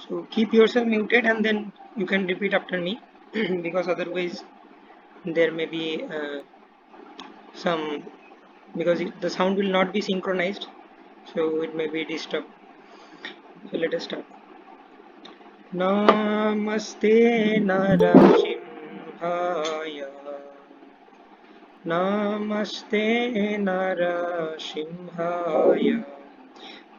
So keep yourself muted and then you can repeat after me because otherwise there may be some the sound will not be synchronized, so it may be disturbed. So let us start. Namaste Narasimhaya. Namaste Narasimhaya.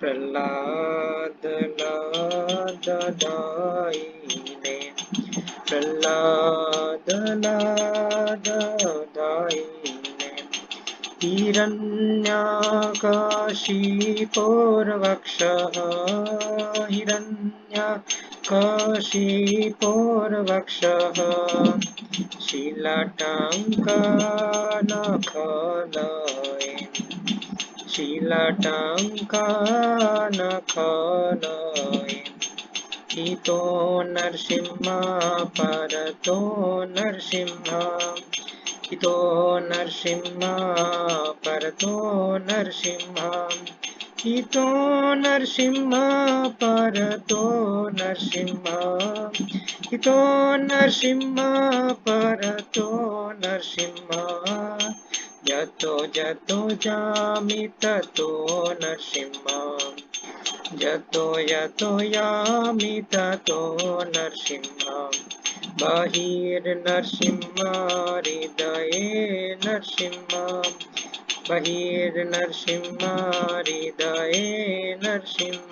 प्रह्लादलाददायिने प्रह्लादलाददायिने हिरण्याकाशीपोर्वक्षः हिरण्याकाशीपोर्वक्षः शीलटाङ्कानखलये शीलटाङ्कानखलये हितो नरसिंह परतो नरसिंह हितो नरसिंह परतो नरसिंह हितो नरसिंह परतो नरसिंह हितो नरसिंह परतो नरसिंह जतो जतो जामि ततो नरसिंह जतो यतो यामि ततो नरसिंह बहिर्नरसिंह हृदये नरसिंह बहिर्नरसिंह हृदये नरसिंह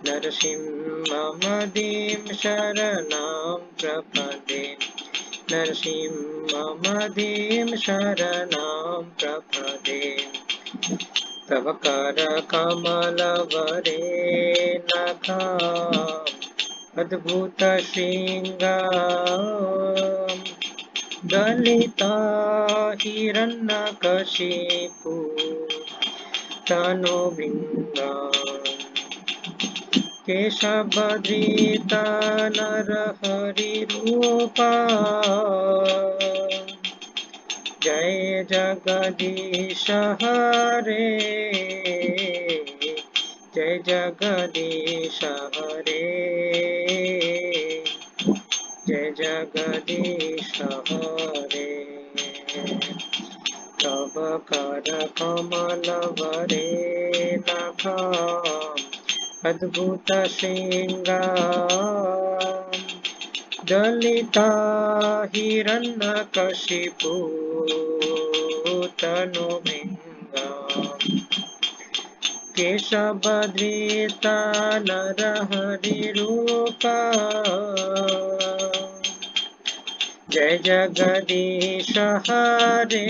नरसिंहमदीं शरणं प्रपदे नरसिंहमदीं शरणं प्रपदे तव करकमलवरे नखा अद्भुत शृङ्गां दलिता हिरण्यकशिपु तनुभृङ्गा केशवधृता नरहरिरूपा जय जगदीश हरे जय जगदीश हरे जय जगदीश हरे तव कर कमलवरे नखा अद्भुत शृङ्गां दलिता हिरण्यकशिपु तनुभृङ्गा केशवधृता नरहरिरूपा जय जगदीश हरे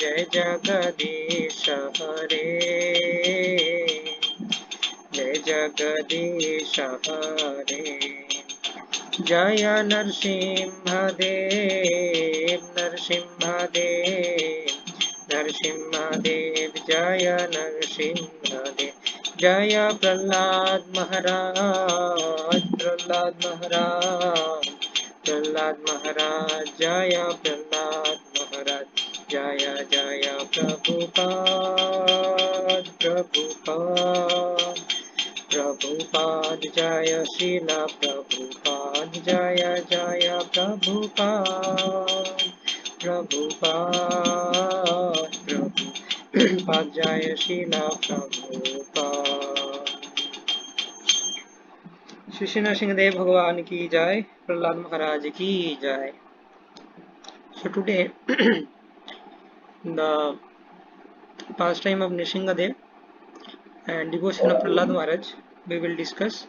जय जगदीश हरे जय जगदीश हरे जय नरसिंहदेव नरसिंहदेव नरसिंहदेव जय नरसिंहदेव जय प्रह्लाद महाराज प्रह्लाद महाराज प्रह्लाद महाराज जय प्रह्लाद महाराज जय जय प्रभुपाद प्रभुपाद प्रभुपाद जय श्रील प्रभुपाद जय जय प्रभुपाद प्रभुपाद प्रभुपाद जय श्रील प्रभुपाद। श्री श्री नरसिंहदेव भगवान की जय, प्रह्लाद महाराज की जय। So today the pastime of Nrsimhadev and devotion of Prahlad Maharaj we will discuss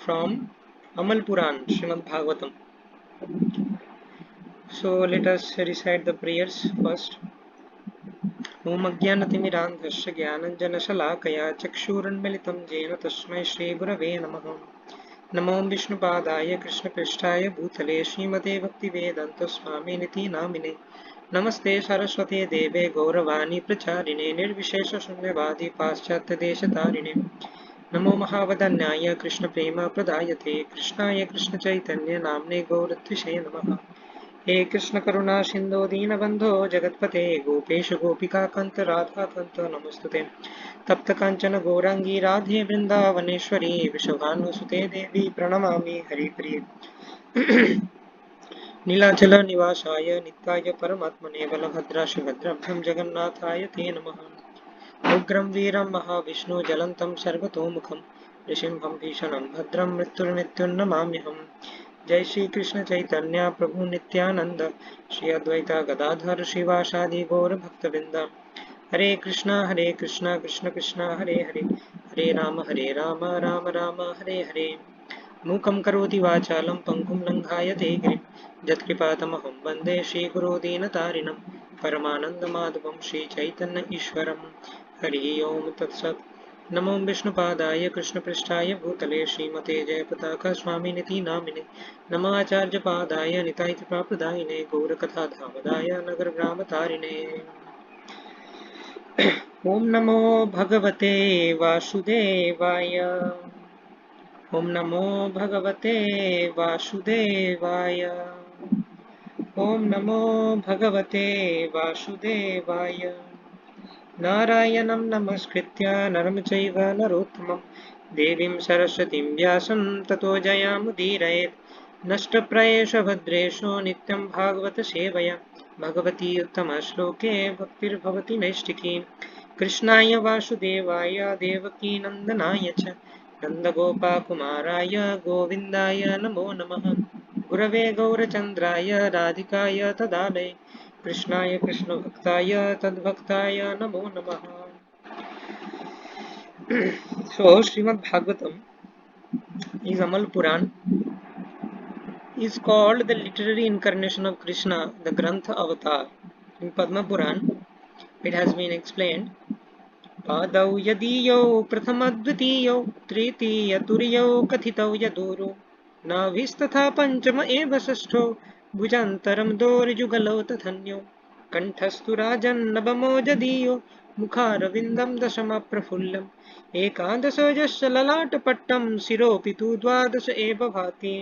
from Amal Puran, Srimad Bhagavatam. So let us recite the prayers first. Om Ajnanatimirandhasya Jnananjanashalakaya Chakshurunmilitam Jena Tasmai Shri Gurave Namaha. Namo Vishnupadaya Krishna Prishtaya Bhutale Srimate Bhaktivedanta Swami Niti Namine. नमस्ते सरस्वती देवे गौरवाणी प्रचारिणे निर्विशेष शून्यवादी पाश्चात्य देशतारिणे नमो महावदन्याय कृष्ण प्रेम प्रदायते कृष्णाय कृष्ण चैतन्य नामने गौरत्विषे नमः। हे कृष्ण करुणा सिंधु दीनबंधो जगत्पते गोपेश गोपिकाकांत राधाकांत नमोस्तुते। तप्त कांचन गौरांगी राधे वृंदावनेश्वरी वृषभानुसुते देवी प्रणमामि हरिप्रिये। नीलाचल निवासाय नित्याय परमात्मने बलभद्रा सुभद्राभ्यां जगन्नाथाय ते नमः। उग्रं वीरं महाविष्णु ज्वलन्तं सर्वतोमुखं नृसिंहं भीषणं भद्रं मृत्युर्नमाम्यहम्। जय श्री कृष्ण चैतन्य प्रभु नित्यानंद श्री अद्वैता गदाधर श्रीवासादि गौर भक्तवृंद। हरे कृष्णा कृष्ण कृष्ण हरे हरे हरे राम राम राम हरे हरे। मूकं करोति वाचालं पङ्गुं लङ्घायते गिरिं यत्कृपातमहं वन्दे श्रीगुरो दीनतारिणं परमानन्दमाधवं श्रीचैतन्य ईश्वरं। हरि ओम तत्सत्। नमो विष्णुपादाय कृष्णपृष्ठाय भूतले श्रीमते जयपताका स्वामिनिति नामिने नमः आचार्यपादाय नितायतिप्राप्रदायिने गौरकथाधामदाय नगरग्रामतारिणे। ओम नमो भगवते वासुदेवाय। ओम नमो भगवते वासुदेवाय। ओम नमो भगवते वासुदेवाय। नारायणं नमस्कृत्य नरं चैव नरोत्तमं देवीं सरस्वतीं व्यासं ततो जयामुदीरयेत्। नष्टप्रायेषु भद्रेषु नित्यं भागवत सेवया भगवती उत्तमश्लोके भक्तिर्भवति नैष्टिकी। कृष्णाय वासुदेवाय देवकीनन्दनाय च नन्दगोपकुमाराय गोविन्दाय नमो नमः। गुरवे गौरचन्द्राय राधिकाय तदालये कृष्णाय कृष्णभक्ताय तद्भक्ताय नमो नमः। So Srimad Bhagavatam is Amal Puran, is called the literary incarnation of Krishna, the Grantha Avatar. In Padma Puran, it has been explained पादौ यदीयौ प्रथमद्वितीयौ तृतीयतुर्यौ कथितौ यदूरौ नाभिस्तथा पञ्चम एव षष्ठौ भुजान्तरं दोर्जुगलौ तथन्यौ कण्ठस्तु राजन्नवमो जदीयो मुखारविन्दं दशमप्रफुल्लम् एकादशो यस्य ललाटपट्टं शिरोऽपि तु द्वादश एव भाति.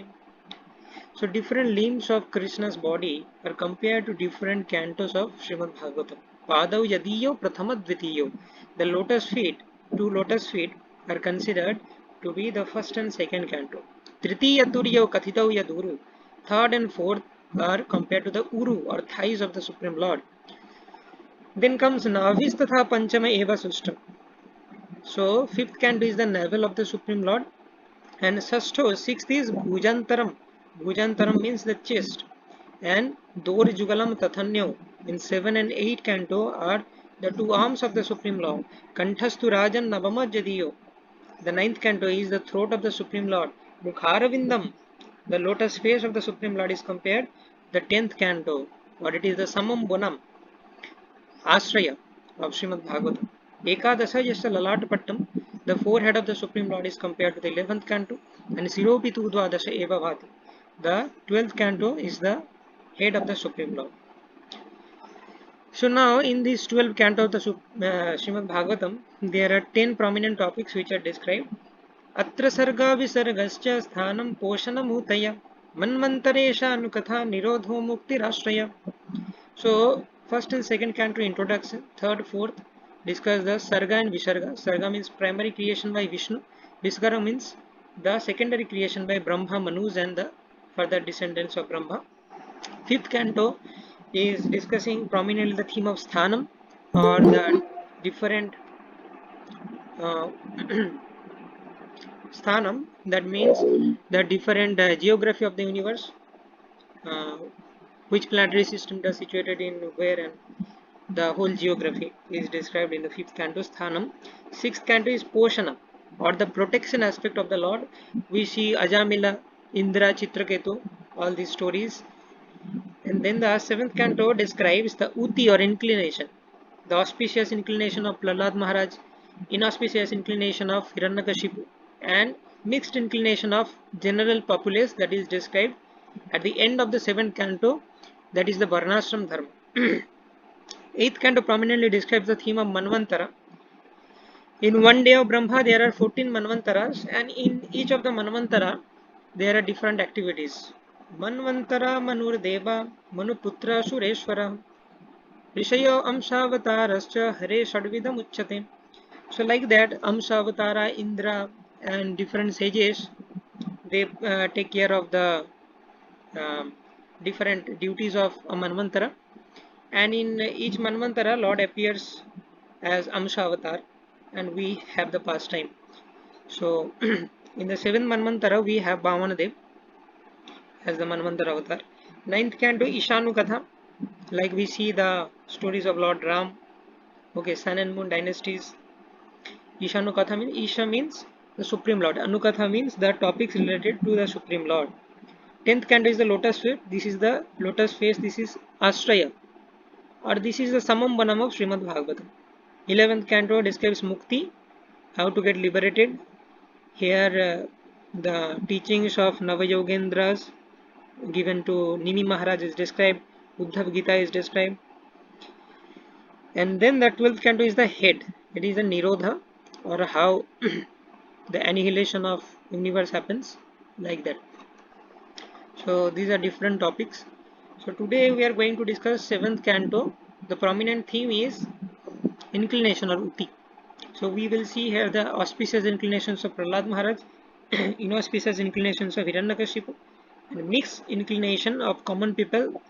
So different limbs of Krishna's body are compared to different cantos of Srimad Bhagavatam. Padav Yadiyo Prathama Dvitiyo. The lotus feet, two lotus feet, are considered to be the first and second canto. Tritiya Turiyo Kathitav Yaduru. Third and fourth are compared to the Uru or thighs of the Supreme Lord. Then comes Navis Tatha Panchama Eva Sustam. So fifth canto is the navel of the Supreme Lord. And Sashto, sixth is Bhujantaram. Bhujantaram means the chest. And Dor Jugalam Tathanyo in 7 and 8 canto are the two arms of the Supreme Lord. Kanthastu Rajan Navama Jadiyo. The ninth canto is the throat of the Supreme Lord. Mukharavindam, the lotus face of the Supreme Lord, is compared. The 10th canto, or it is the Samam Bonam, Ashraya of Srimad Bhagavatam. Ekadasa Yasya Lalat Pattam, the forehead of the Supreme Lord, is compared to the 11th canto, and Siropi Tudvadasha Eva Bhati. The 12th canto is the head of the Supreme Lord. So now in this 12th canto of the Srimad Bhagavatam, there are 10 prominent topics which are described. Atra sarga visargascha sthanam poshanamutaya manmantareshanukatha nirodho mukti rashraya. So first and second canto introduction, third, fourth discuss the sarga and visarga. Sarga means primary creation by Vishnu. Visarga means the secondary creation by Brahma, Manus and the further descendants of Brahma. Fifth canto is discussing prominently the theme of sthanam or the different uh, sthanam, that means the different geography of the universe, uh, which planetary system is situated in where, and the whole geography is described in the fifth canto sthanam. Sixth canto is poshana or the protection aspect of the Lord. We see Ajamila, Indra, Chitraketu, all these stories. And then the seventh canto describes the uti or inclination, the auspicious inclination of Prahlad Maharaj, inauspicious inclination of Hiranyakashipu, and mixed inclination of general populace, that is described at the end of the seventh canto, that is the Varnashram Dharma. Eighth canto prominently describes the theme of Manvantara. In one day of Brahma, there are 14 Manvantaras, and in each of the Manvantara, there are different activities. Manvantara Manurdeva Manuputra Sureshwara Rishayo Amshaavatarascha Hare Shadvidam Uchyate. So like that, Amshavatara, Indra and different sages, they take care of the um, different duties of a Manvantara, and in each Manvantara Lord appears as Amsha and we have the pastime. So in the 7th Manvantara we have Bhavanadev as the Manvantara avatar. 9th canto Ishanu Katha, like we see the stories of Lord Ram, okay, Sun and Moon dynasties. Ishanu Katha means Isha means the Supreme Lord, Anukatha means the topics related to the Supreme Lord. 10th canto is the lotus face. This is the lotus face. This is Astraya, or this is the Samam Banam of Srimad Bhagavatam. 11th canto describes Mukti, how to get liberated. Here the teachings of Navayogendras given to Nimi Maharaj is described, Uddhav Gita is described, and then the 12th canto is the head. It is a Nirodha, or how the annihilation of universe happens, like that. So these are different topics. So today we are going to discuss 7th canto. The prominent theme is inclination or uti. So we will see here the auspicious inclinations of Prahlad Maharaj, inauspicious inclinations of Hiranyakashipu, and mixed inclination of common people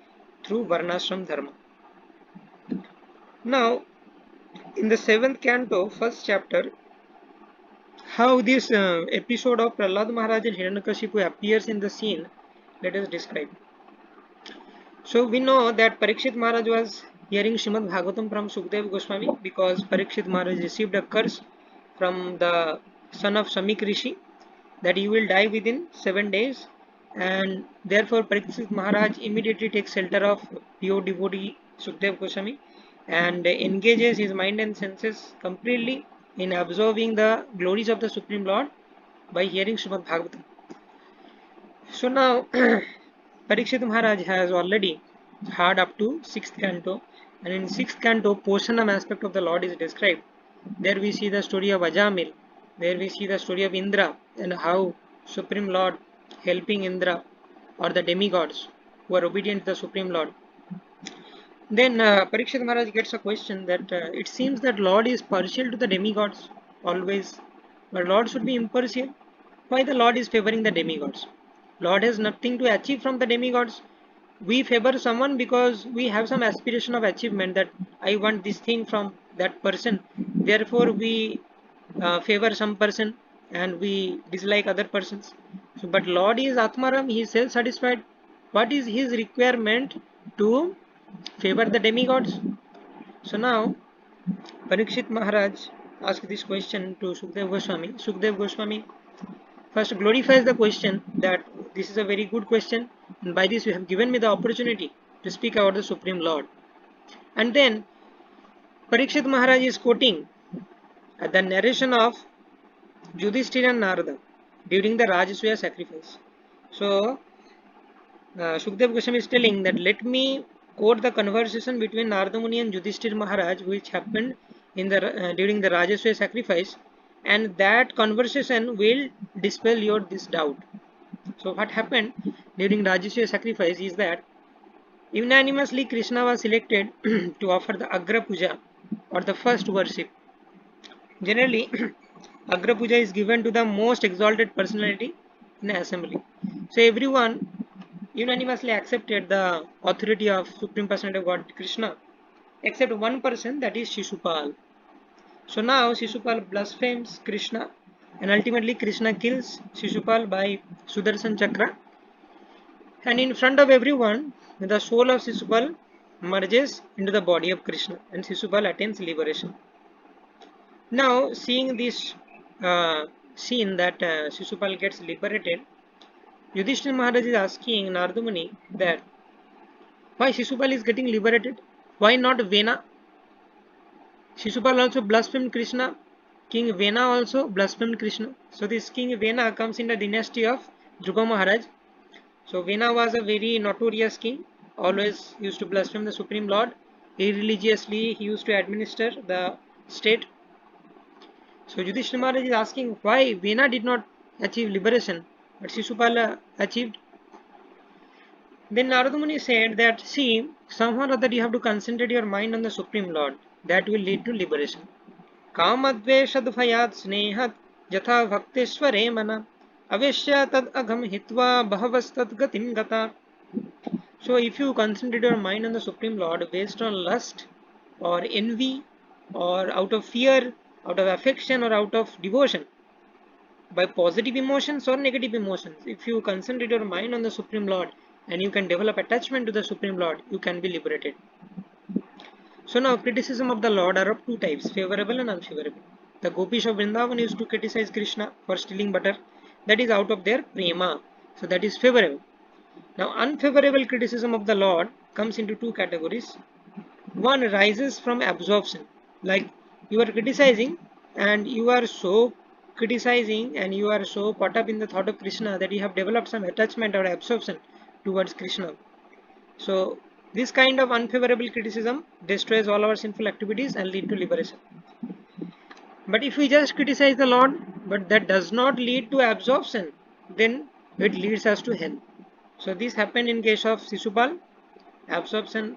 through Varnashram Dharma. Now, in the 7th canto, first chapter, how this episode of Prahlad Maharaj and Hiranyakashipu appears in the scene, let us describe. So we know that Parikshit Maharaj was hearing Srimad Bhagavatam from Sukdev Goswami because Parikshit Maharaj received a curse from the son of Samik Rishi that he will die within 7 days, and therefore Parikshit Maharaj immediately takes shelter of pure devotee Sukdev Goswami and engages his mind and senses completely in absorbing the glories of the Supreme Lord by hearing Srimad Bhagavatam. So now Parikshit Maharaj has already heard up to 6th canto, and in 6th canto Poshanam aspect of the Lord is described. There we see the story of Ajamil, there we see the story of Indra and how Supreme Lord helping Indra or the demigods who are obedient to the Supreme Lord. Then Parikshit Maharaj gets a question that it seems that Lord is partial to the demigods always, but Lord should be impartial. Why the Lord is favoring the demigods? Lord has nothing to achieve from the demigods. We favor someone because we have some aspiration of achievement that I want this thing from that person. Therefore, we favor some person and we dislike other persons. So, but Lord is Atmaram, He is self-satisfied. What is His requirement to favor the demigods? So now Parikshit Maharaj asked this question to Sukdev Goswami. Sukdev Goswami first glorifies the question that this is a very good question, and by this you have given me the opportunity to speak about the Supreme Lord. And then Parikshit Maharaj is quoting the narration of Yudhishthira and Narada during the Rajasuya sacrifice. So Sukdev Goswami is telling that let me quote the conversation between Narada Muni and Yudhishthira Maharaj which happened in the during the Rajasuya sacrifice, and that conversation will dispel your this doubt. So what happened during Rajasuya sacrifice is that unanimously Krishna was selected to offer the Agra Puja or the first worship. Generally, Agra Puja is given to the most exalted personality in the assembly. So everyone unanimously accepted the authority of Supreme Personality of God Krishna, except one person, that is Shishupal. So now Shishupal blasphemes Krishna, and ultimately Krishna kills Shishupal by Sudarshan Chakra, and in front of everyone the soul of Shishupal merges into the body of Krishna and Shishupal attains liberation. Now seeing this scene that Shishupal gets liberated, Yudhishthira Maharaj is asking Narada Muni that why Shishupal is getting liberated, why not Vena? Shishupal also blasphemed Krishna. King Vena also blasphemed Krishna. So this King Vena comes in the dynasty of Dhruva Maharaj. So Vena was a very notorious king, always used to blaspheme the Supreme Lord. Irreligiously he used to administer the state. So Yudhishthira Maharaj is asking why Vena did not achieve liberation, but Shishupala achieved. Then Narada Muni said that, see, somehow or other you have to concentrate your mind on the Supreme Lord. That will lead to liberation. कामद्वेषद्भयात् स्नेहत् यथा भक्तेश्वरे मन अवेश्य तद अघम हित्वा बहवस्तद गतिं गता. So if you concentrate your mind on the Supreme Lord based on lust or envy or out of fear, out of affection or out of devotion, by positive emotions or negative emotions, if you concentrate your mind on the Supreme Lord and you can develop attachment to the Supreme Lord, you can be liberated. So now criticism of the Lord are of two types, favorable and unfavorable. The Gopis of Vrindavan used to criticize Krishna for stealing butter, that is out of their prema, so that is favorable. Now unfavorable criticism of the Lord comes into two categories. One rises from absorption, like you are criticizing and you are so criticizing and you are so caught up in the thought of Krishna that you have developed some attachment or absorption towards Krishna. So this kind of unfavorable criticism destroys all our sinful activities and lead to liberation. But if we just criticize the Lord, but that does not lead to absorption, then it leads us to hell. So this happened in case of Sisupal, absorption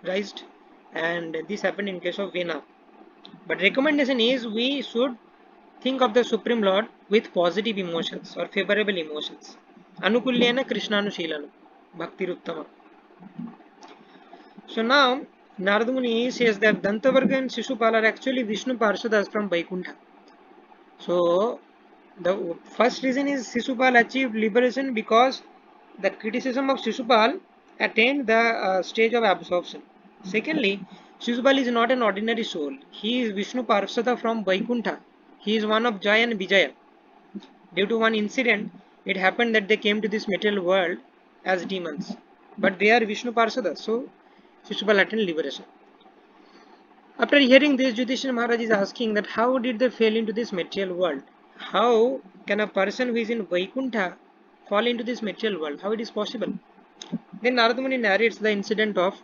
rised, and this happened in case of Vena. But recommendation is we should think of the Supreme Lord with positive emotions or favorable emotions. Anukulyena Krishnanushilanam, Bhakti Ruttama. So now Narada Muni says that Dantavarga and Shishupala are actually Vishnu Parshadas from Vaikuntha. So the first reason is Shishupal achieved liberation because the criticism of Shishupal attained the stage of absorption. Secondly, Shishupal is not an ordinary soul. He is Vishnu Parshada from Vaikuntha. He is one of Jaya and Vijaya. Due to one incident, it happened that they came to this material world as demons. But they are Vishnu Parsada, so Shishupal attained liberation. After hearing this, Yudhishthira Maharaj is asking that how did they fall into this material world? How can a person who is in Vaikuntha fall into this material world? How it is possible? Then Narada Muni narrates the incident of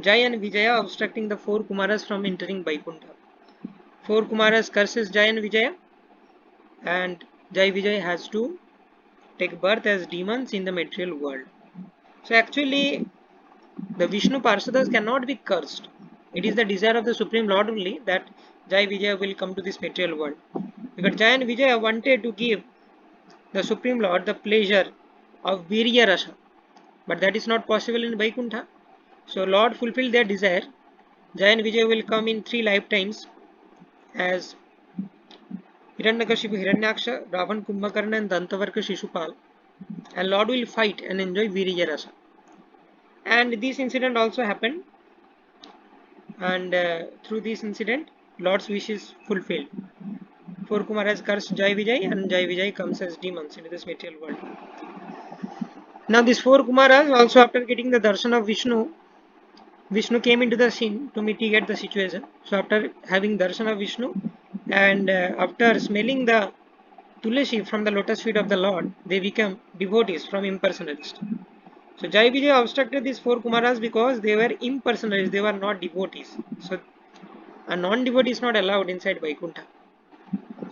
Jaya and Vijaya obstructing the four Kumaras from entering Vaikuntha. Four Kumaras curses Jaya and Vijaya, and Jai Vijay has to take birth as demons in the material world. So actually, the Vishnu Parsadas cannot be cursed. It is the desire of the Supreme Lord only that Jai Vijaya will come to this material world. Because Jai and Vijaya wanted to give the Supreme Lord the pleasure of Virya Rasa, but that is not possible in Vaikuntha. So Lord fulfilled their desire. Jai and Vijay will come in 3 lifetimes as Hiranyakashipu, Hiranyaksha, Ravan, Kumbhakarna and Dantavarka Shishupal, and Lord will fight and enjoy Virya Rasa. And this incident also happened, and through this incident Lord's wish is fulfilled. Four Kumaras curse Jai Vijay and Jai Vijay comes as demons into this material world. Now these four Kumaras also, after getting the darshan of Vishnu, Vishnu came into the scene to mitigate the situation. So after having darshan of Vishnu and after smelling the Tulasi from the lotus feet of the Lord, they become devotees from impersonalists. So Jai Vijay obstructed these four Kumaras because they were impersonalists, they were not devotees. So a non-devotee is not allowed inside Vaikuntha.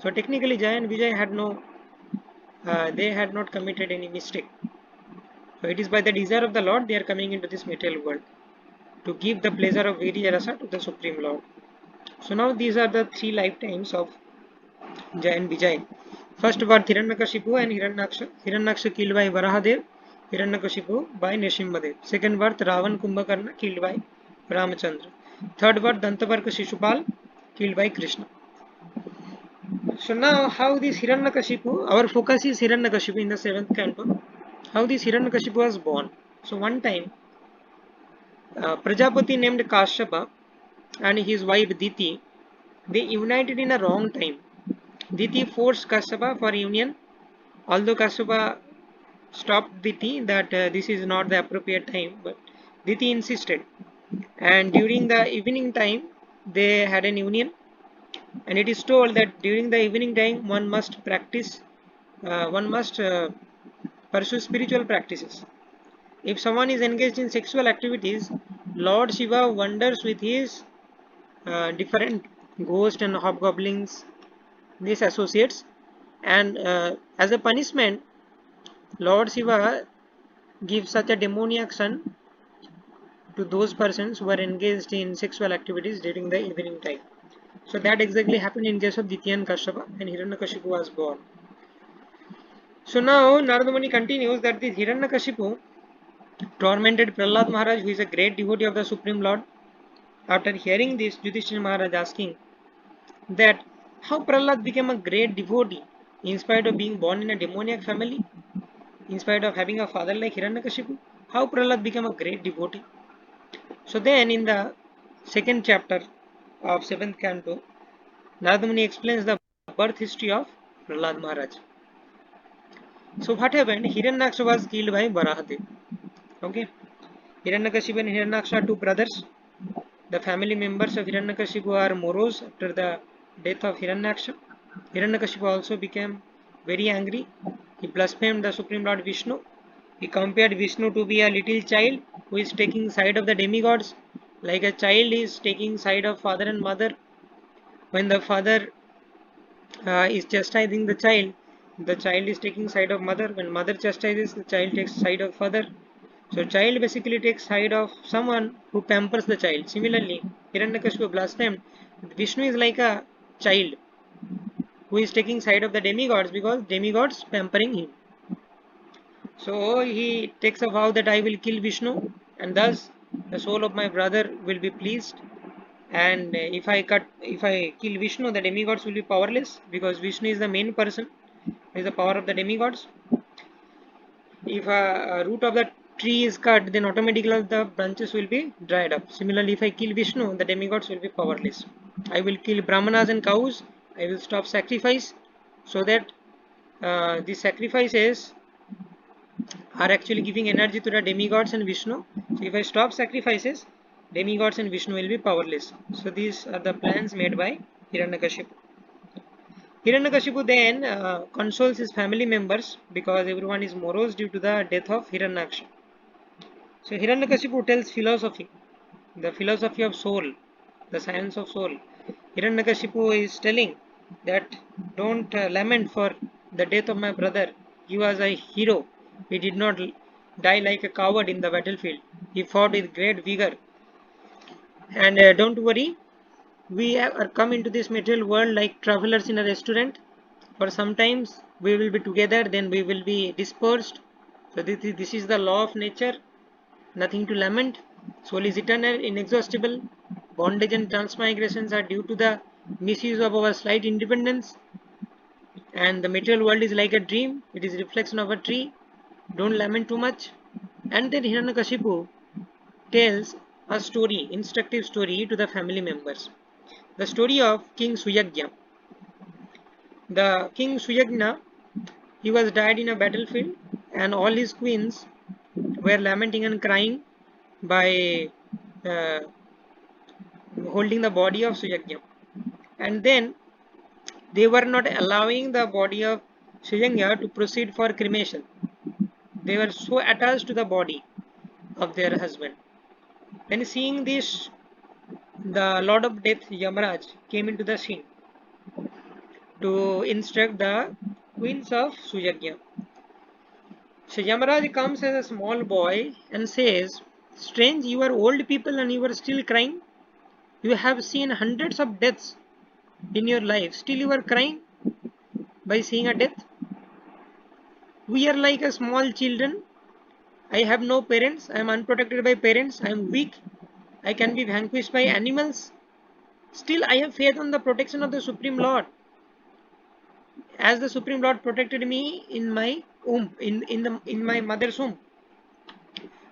So technically Jai and Vijay had they had not committed any mistake. So it is by the desire of the Lord they are coming into this material world to give the pleasure of Virya Rasa to the Supreme Lord. So now these are the 3 lifetimes of Jai and Vijay. First were Hiranyakashipu and Hiranyaksha. Hiranyaksha killed by Varahadev, Hiranyakashipu by Nrsimhadev. Second were Ravan Kumbhakarna killed by Ramachandra. Third were Dantavarka Shishupal killed by Krishna. So now how this Hiranyakashipu, our focus is Hiranyakashipu in the 7th canto. How this Hiranyakashipu was born. So one time Prajapati named Kashyapa and his wife Diti, they united in a wrong time. Diti forced Kashyapa for union, although Kashyapa stopped Diti that this is not the appropriate time, but Diti insisted. And during the evening time, they had an union, and it is told that during the evening time one must practice, one must pursue spiritual practices. If someone is engaged in sexual activities, Lord Shiva wonders with his different ghosts and hobgoblins, these associates, and as a punishment, Lord Shiva give such a demoniac son to those persons who were engaged in sexual activities during the evening time. So that exactly happened in case of Ditya and Kashyapa, and Hiranyakashipu was born. So now Narada Muni continues that this Hiranyakashipu tormented Prahlad Maharaj, who is a great devotee of the Supreme Lord. After hearing this, Yudhishthira Maharaj asking that how Prahlad became a great devotee in spite of being born in a demoniac family, in spite of having a father like Hiranyakashipu, how Prahlad became a great devotee. So then in the second chapter of 7th canto, Narada Muni explains the birth history of Prahlad Maharaj. So what happened? Hiranyaksha was killed by Varahadev. Okay. Hiranyakashipu and Hiranyaksha are two brothers. The family members of Hiranyakashipu are morose after the death of Hiranyaksha. Hiranyakashipu also became very angry. He blasphemed the Supreme Lord Vishnu. He compared Vishnu to be a little child who is taking side of the demigods, like a child is taking side of father and mother. When the father is chastising the child is taking side of mother. When mother chastises, the child takes side of father. So child basically takes side of someone who pampers the child. Similarly, Hiranyakashipu blasphemed. Vishnu is like a child who is taking side of the demigods because demigods pampering him. So he takes a vow that I will kill Vishnu, and thus the soul of my brother will be pleased. And if I kill Vishnu, the demigods will be powerless because Vishnu is the main person, is the power of the demigods. If a root of the tree is cut, then automatically the branches will be dried up. Similarly, if I kill Vishnu, the demigods will be powerless. I will kill Brahmanas and cows. I will stop sacrifice so that the sacrifices are actually giving energy to the demigods and Vishnu. So if I stop sacrifices, demigods and Vishnu will be powerless. So these are the plans made by Hiranyakashipu. Hiranyakashipu then consoles his family members because everyone is morose due to the death of Hiranyaksha. So Hiranyakashipu tells philosophy, the philosophy of soul, the science of soul. Hiranyakashipu is telling that don't lament for the death of my brother. He was a hero. He did not die like a coward in the battlefield. He fought with great vigor. And don't worry, we are come into this material world like travelers in a restaurant. For sometimes we will be together, then we will be dispersed. So this is the law of nature. Nothing to lament. Soul is eternal, inexhaustible. Bondage and transmigrations are due to the misuse of our slight independence. And the material world is like a dream. It is a reflection of a tree. Don't lament too much. And then Hiranyakashipu tells a story, instructive story to the family members. The story of King Suyagya. The King Suyagna, he was died in a battlefield, and all his queens were lamenting and crying by uh, holding the body of Suyagya. And then they were not allowing the body of Suyagya to proceed for cremation. They were so attached to the body of their husband. Then seeing this, the Lord of Death, Yamaraj, came into the scene to instruct the queens of Suyagya. So Yamaraj comes as a small boy and says, strange, you are old people and you are still crying. You have seen hundreds of deaths in your life. Still you are crying by seeing a death. We are like a small children. I have no parents. I am unprotected by parents. I am weak. I can be vanquished by animals. Still I have faith on the protection of the Supreme Lord. As the Supreme Lord protected me in my womb, in my mother's womb.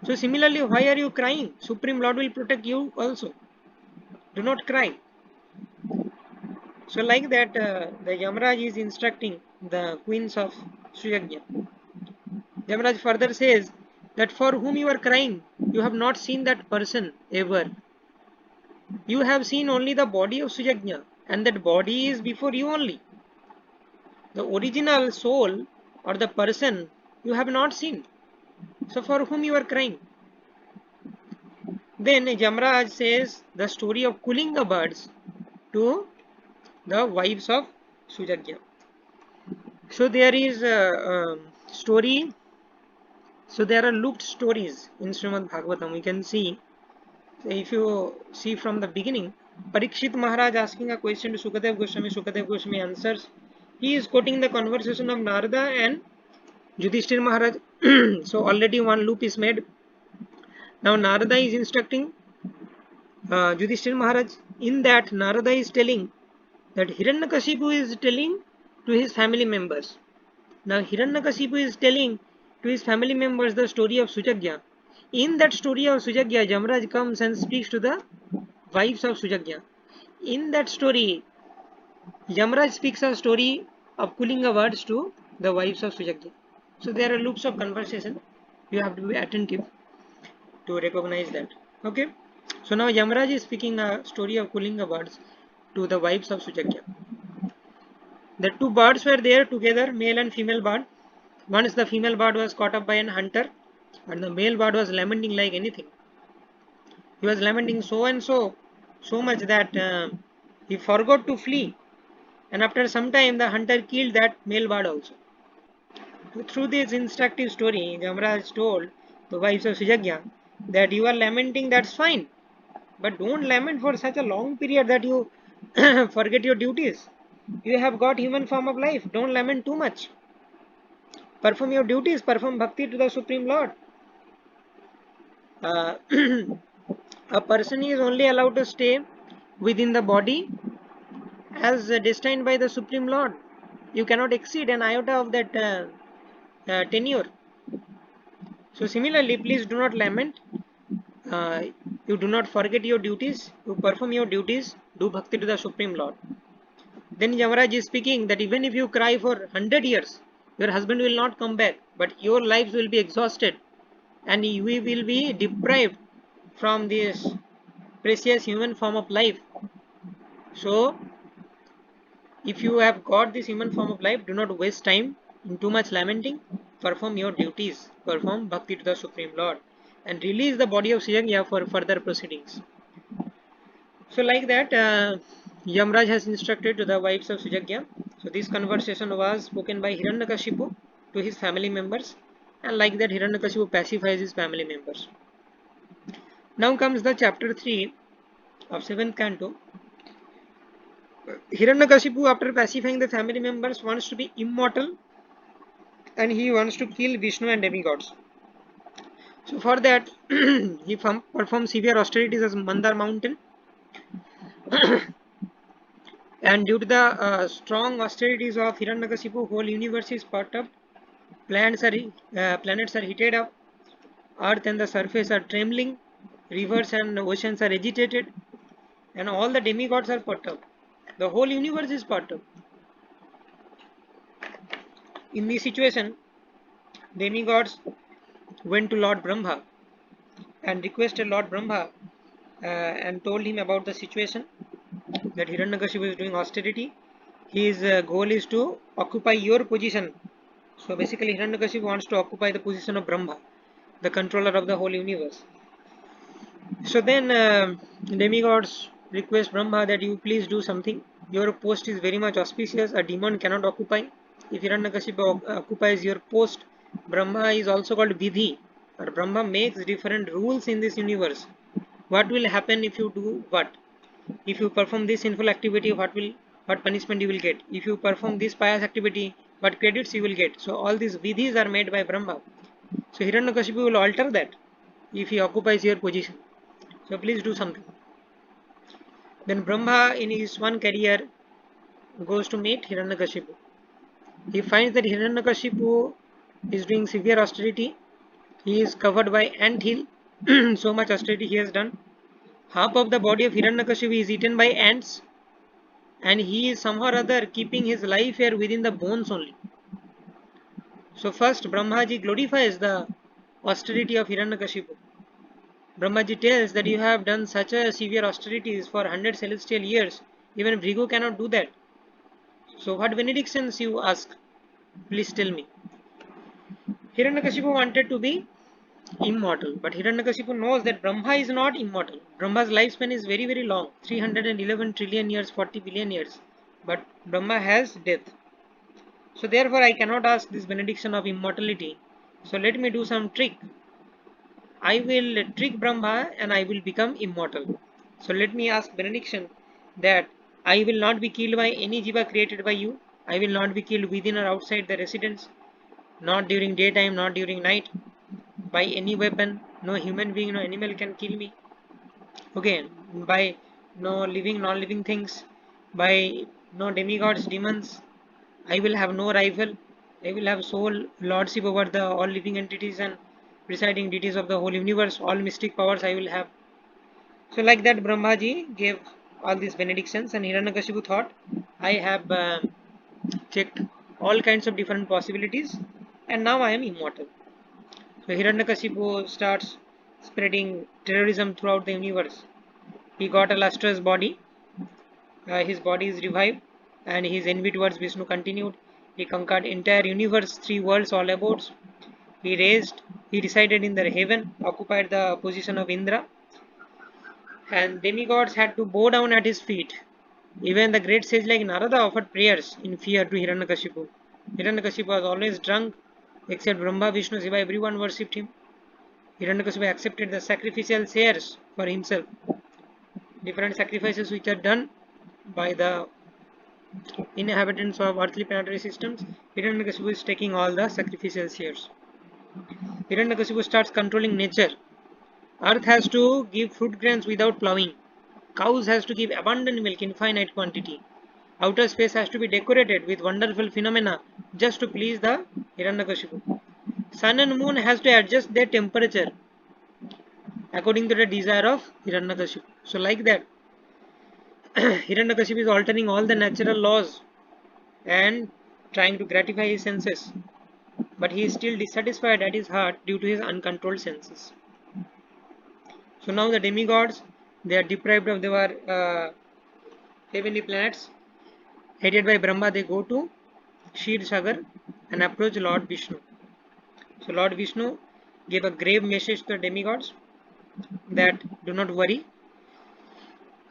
So similarly, why are you crying? Supreme Lord will protect you also. Do not cry. So like that, the Yamaraj is instructing the queens of Suyagya. Yamaraj further says that for whom you are crying, you have not seen that person ever. You have seen only the body of Suyagya, and that body is before you only. The original soul or the person you have not seen. So for whom you are crying? Then Yamaraj says the story of cooling the birds to the wives of Suyagya. So there is a story So there are looped stories in Srimad Bhagavatam. We can see, if you see from the beginning, Parikshit Maharaj asking a question to Sukadev Goswami answers. He is quoting the conversation of Narada and Yudhishthir Maharaj. So already one loop is made. Now Narada is instructing Yudhishthir Maharaj. In that, Narada is telling that Hiranyakashipu is telling to his family members. Now Hiranyakashipu is telling to his family members the story of Sujagya. In that story of Sujagya, Jamraj comes and speaks to the wives of Sujagya. In that story, Yamraj speaks a story of Kulinga words to the wives of Sujagya. So there are loops of conversation. You have to be attentive to recognize that. Okay. So now Yamraj is speaking a story of Kulinga birds to the wives of Sujagya. The two birds were there together, male and female bird. Once the female bird was caught up by an hunter, and the male bird was lamenting like anything. He was lamenting so and so much that he forgot to flee. And after some time, the hunter killed that male bird also. Through this instructive story, Jamraj told the wives of Sujagya that you are lamenting, that's fine. But don't lament for such a long period that you forget your duties. You have got human form of life. Don't lament too much. Perform your duties. Perform bhakti to the Supreme Lord. Uh, a person is only allowed to stay within the body as destined by the Supreme Lord. You cannot exceed an iota of that tenure. So similarly, please do not lament. Uh, you do not forget your duties. You perform your duties. Do bhakti to the Supreme Lord. Then Yamaraj is speaking that even if you cry for 100 years, your husband will not come back, but your lives will be exhausted and you will be deprived from this precious human form of life. So, if you have got this human form of life, do not waste time in too much lamenting. Perform your duties, perform bhakti to the Supreme Lord, and release the body of Siyagya for further proceedings. So, like that, Yamraj has instructed to the wives of Sujagya. So, this conversation was spoken by Hiranyakashipu to his family members, and like that, Hiranyakashipu pacifies his family members. Now comes the chapter 3 of 7th canto. Hiranyakashipu, after pacifying the family members, wants to be immortal and he wants to kill Vishnu and demigods. So, for that, he performs severe austerities as Mandar mountain. And due to the strong austerities of Hiranyakashipu, whole universe is perturbed. Planets are heated up. Earth and the surface are trembling. Rivers and oceans are agitated. And all the demigods are perturbed. The whole universe is perturbed. In this situation, demigods went to Lord Brahma and requested Lord Brahma and told him about the situation that Hiranyakashipu is doing austerity. His goal is to occupy your position. So basically Hiranyakashipu wants to occupy the position of Brahma, the controller of the whole universe. So then demigods request Brahma that you please do something. Your post is very much auspicious. A demon cannot occupy. If Hiranyakashipu occupies your post, Brahma is also called Vidhi. Or Brahma makes different rules in this universe. What will happen if you do what? If you perform this sinful activity, what punishment you will get? If you perform this pious activity, what credits you will get? So all these vidhis are made by Brahma. So Hiranyakashipu will alter that if he occupies your position. So please do something. Then Brahma in his one career goes to meet Hiranyakashipu. He finds that Hiranyakashipu is doing severe austerity. He is covered by ant hill. So much austerity he has done. Half of the body of Hiranyakashipu is eaten by ants, and he is somehow or other keeping his life here within the bones only. So first Brahmaji glorifies the austerity of Hiranyakashipu. Brahmaji tells that you have done such a severe austerities for 100 celestial years, even Bhrigu cannot do that. So what benedictions you ask? Please tell me. Hiranyakashipu wanted to be immortal, but Hiranyakashipu knows that Brahma is not immortal. Brahma's lifespan is very very long, 311 trillion years, 40 billion years, but Brahma has death. So therefore I cannot ask this benediction of immortality. So let me do some trick. I will trick Brahma and I will become immortal. So let me ask benediction that I will not be killed by any jiva created by you. I will not be killed within or outside the residence, not during daytime, not during night, by any weapon. No human being, no animal can kill me. Okay, by no living, non-living things, by no demigods, demons. I will have no rival. I will have sole lordship over the all living entities and presiding deities of the whole universe. All mystic powers I will have. So like that, Brahmaji gave all these benedictions, and Hiranyakashipu thought, I have checked all kinds of different possibilities, and now I am immortal. So Hiranyakashipu starts spreading terrorism throughout the universe. He got a lustrous body. His body is revived, and his envy towards Vishnu continued. He conquered entire universe, three worlds all about. He raised. He resided in the heaven, occupied the position of Indra, and demigods had to bow down at his feet. Even the great sage like Narada offered prayers in fear to Hiranyakashipu. Hiranyakashipu was always drunk, except Brahma, Vishnu, Shiva, everyone worshipped him. Hiranyakashipu accepted the sacrificial shares for himself. Different sacrifices which are done by the inhabitants of earthly planetary systems, Hiranyakashipu is taking all the sacrificial shares. Hiranyakashipu starts controlling nature. Earth has to give fruit grains without plowing. Cows has to give abundant milk in finite quantity. Outer space has to be decorated with wonderful phenomena just to please the Hiranyakashipu. Sun and moon has to adjust their temperature according to the desire of Hiranyakashipu. So like that, Hiranyakashipu is altering all the natural laws and trying to gratify his senses. But he is still dissatisfied at his heart due to his uncontrolled senses. So now the demigods, they are deprived of their heavenly planets. Headed by Brahma, they go to Shir Sagar and approach Lord Vishnu. So Lord Vishnu gave a grave message to the demigods that do not worry.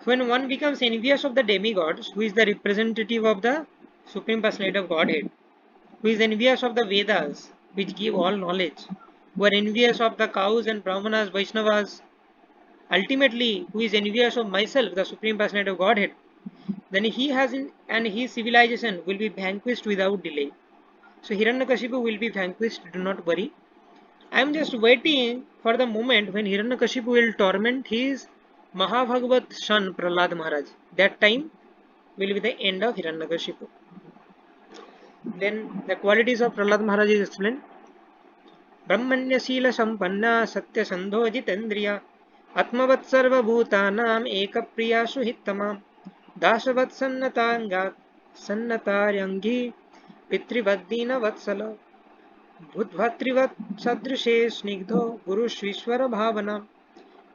When one becomes envious of the demigods, who is the representative of the Supreme Personality of Godhead, who is envious of the Vedas, which give all knowledge, who are envious of the cows and Brahmanas, Vaishnavas, ultimately who is envious of myself, the Supreme Personality of Godhead, then he has and his civilization will be vanquished without delay. So Hiranyakashipu will be vanquished, do not worry. I am just waiting for the moment when Hiranyakashipu will torment his Mahabhagavat son Prahlad Maharaj. That time will be the end of Hiranyakashipu. Then the qualities of Prahlad Maharaj is explained. Brahmanya Sila Sampanna Satya Sandho Jitendriya Atmavat Sarva Bhutanam Eka Priya Suhittama Dasavat Sannatanga Sannataryangi Pitrivaddina Vatsala भूतभातृवत् सदृशे स्निग्धो गुरुश्वीश्वर भावना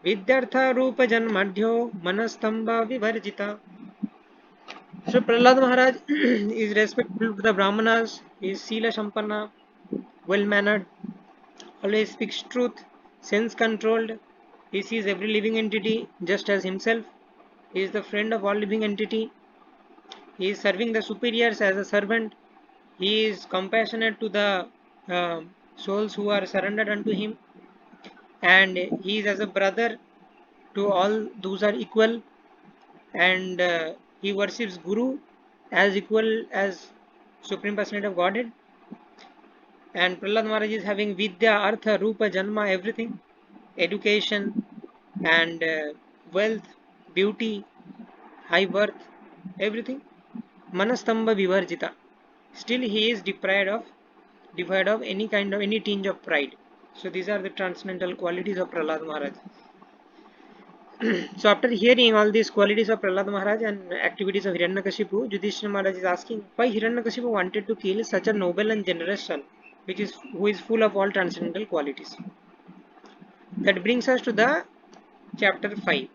विद्यार्थ रूप जन्मढ्यो मनस्तंभ विवर्जिता. So Prahlad Maharaj is respectful to the Brahmanas, is Sila Sampanna, well mannered, always speaks truth, sense controlled. He sees every living entity just as himself. He is the friend of all living entity. He is serving the superiors as a servant. He is compassionate to the uh, souls who are surrendered unto him, and he is as a brother to all those are equal, and he worships Guru as equal as Supreme Personality of Godhead. And Prahlad Maharaj is having Vidya, Artha, Rupa, Janma, everything, education and wealth, beauty, high birth, everything. Manastamba Vivarjita. Still he is deprived of any kind of any tinge of pride. So these are the transcendental qualities of Prahlad Maharaj. So after hearing all these qualities of Prahlad Maharaj and activities of Hiranyakashipu, Yudhishthira Maharaj is asking why Hiranyakashipu wanted to kill such a noble and generous son, who is full of all transcendental qualities. That brings us to the chapter 5.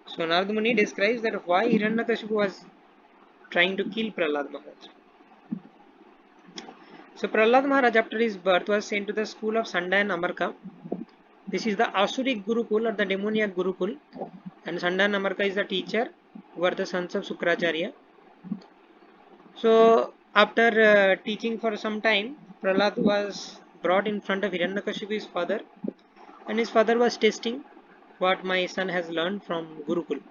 So Narada Muni describes that why Hiranyakashipu was trying to kill Prahlad Maharaj. So Prahlad Maharaj after his birth was sent to the school of Sanda and Amarka. This is the Asuric Gurukul or the demoniac Gurukul, and Sanda and Amarka is the teacher who are the sons of Sukracharya. So after teaching for some time, Prahlad was brought in front of Hiranyakashipu his father, and his father was testing what my son has learned from Gurukul.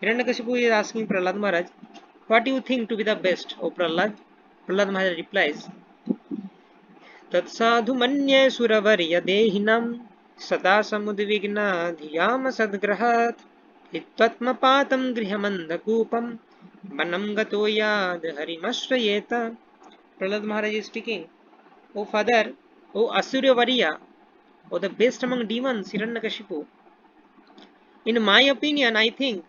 Hiranyakashipu is asking Prahlad Maharaj, what do you think to be the best, O Prahlad? Prahlad Maharaj replies, तत्साधु मन्ये सुरवर्य देहिनं सदा समुद्विग्ना धियाम सद्ग्रहात् हित्वत्मपातं गृहमन्धकूपं वनं गतो याद हरिमश्रयेत. Prahlad Maharaj is speaking, O father, O Asuryavarya, O the best among demons, Hiranyakashipu. In my opinion, I think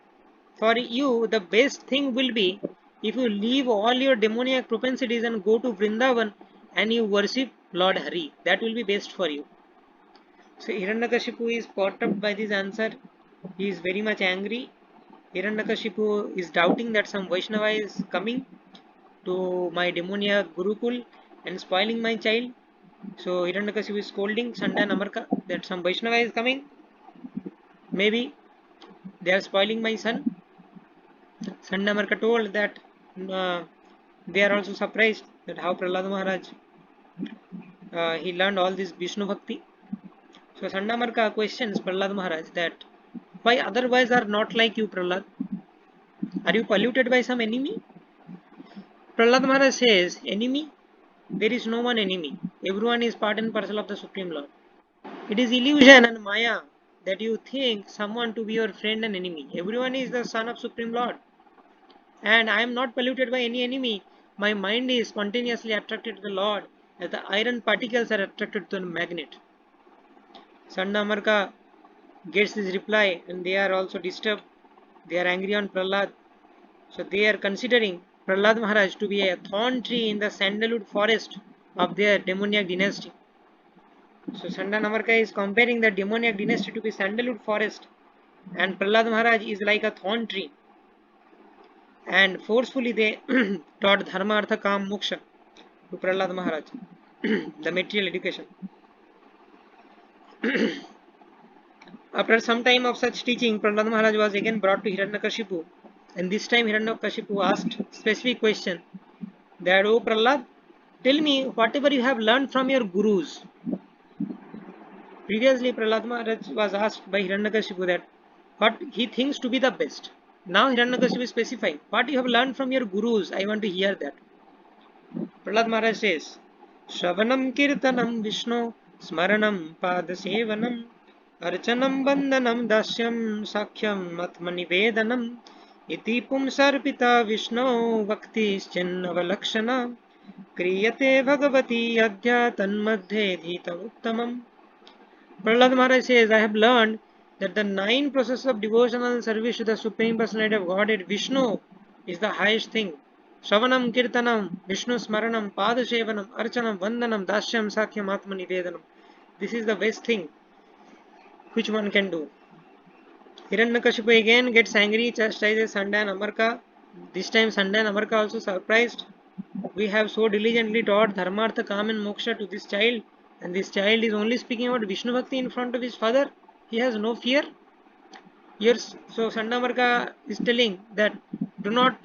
for you the best thing will be if you leave all your demoniac propensities and go to Vrindavan and you worship Lord Hari. That will be best for you. So Hiranyakashipu is perturbed by this answer. He is very much angry. Hiranyakashipu is doubting that some Vaishnava is coming to my demoniac Gurukul and spoiling my child. So Hiranyakashipu is scolding Sanda and Amarka that some Vaishnava is coming. Maybe they are spoiling my son. Sanda Amarka told that they are also surprised that how Prahlad Maharaj he learned all this Vishnu Bhakti. So Sanda Amarka questions Prahlad Maharaj that why otherwise are not like you, Prahlad? Are you polluted by some enemy? Prahlad Maharaj says, enemy? There is no one enemy. Everyone is part and parcel of the Supreme Lord. It is illusion and Maya that you think someone to be your friend and enemy. Everyone is the son of Supreme Lord. And I am not polluted by any enemy. My mind is spontaneously attracted to the Lord as the iron particles are attracted to a magnet. Sanda Amarka gets this reply and they are also disturbed. They are angry on Prahlad. So they are considering Prahlad Maharaj to be a thorn tree in the sandalwood forest of their demoniac dynasty. So Sanda Namarka is comparing the demoniac dynasty to be sandalwood forest and Prahlad Maharaj is like a thorn tree. And forcefully they taught Dharma, Artha, Kam, Moksha to Prahlad Maharaj, the material education. After some time of such teaching, Prahlad Maharaj was again brought to Hiranyakashipu, and this time Hiranyakashipu asked specific question that, O Prahlad, tell me whatever you have learned from your gurus. Previously, Prahlad Maharaj was asked by Hiranyakashipu that what he thinks to be the best. Now Hiranyakashipu is specifying what you have learned from your gurus. I want to hear that. Prahlad Maharaj says, Shravanam Kirtanam Vishnu Smaranam Padasevanam Archanam Bandhanam Dasyam Sakhyam Atmanivedanam Iti Pumsarpita Vishnu Bhaktischennava Kriyate Bhagavati Adhya Tanmadhe Dhita Uttamam. Prahlad Maharaj says, I have learned that the 9 processes of devotional service to the Supreme Personality of Godhead, Vishnu, is the highest thing. Shravanam, Kirtanam, Vishnu Smaranam, Padashevanam, Archanam, Vandanam, Dashyam, Sakhyam, Atma Nivedanam. This is the best thing which one can do. Hiranyakashipu again gets angry, chastises Sanda and Amarka. This time Sanda and Amarka also surprised. We have so diligently taught Dharmartha, Kam and Moksha to this child, and this child is only speaking about Vishnu Bhakti in front of his father. He has no fear. Yes, so Sandamarka is telling that do not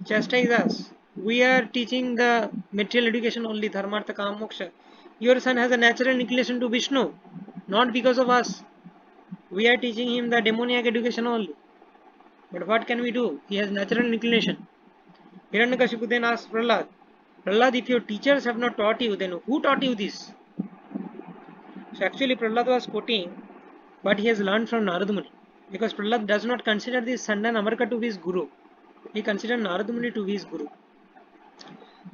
chastise us. We are teaching the material education only, Dharmartha, Kam, Moksha. Your son has a natural inclination to Vishnu, not because of us. We are teaching him the demoniac education only. But what can we do? He has natural inclination. Hiranyakashipu then asked Prahlad, Prahlad, if your teachers have not taught you, then who taught you this? So actually Prahlad was quoting what he has learned from Narada Muni. Because Prahlad does not consider this Sanda and Amarka to be his guru. He considers Narada Muni to be his guru.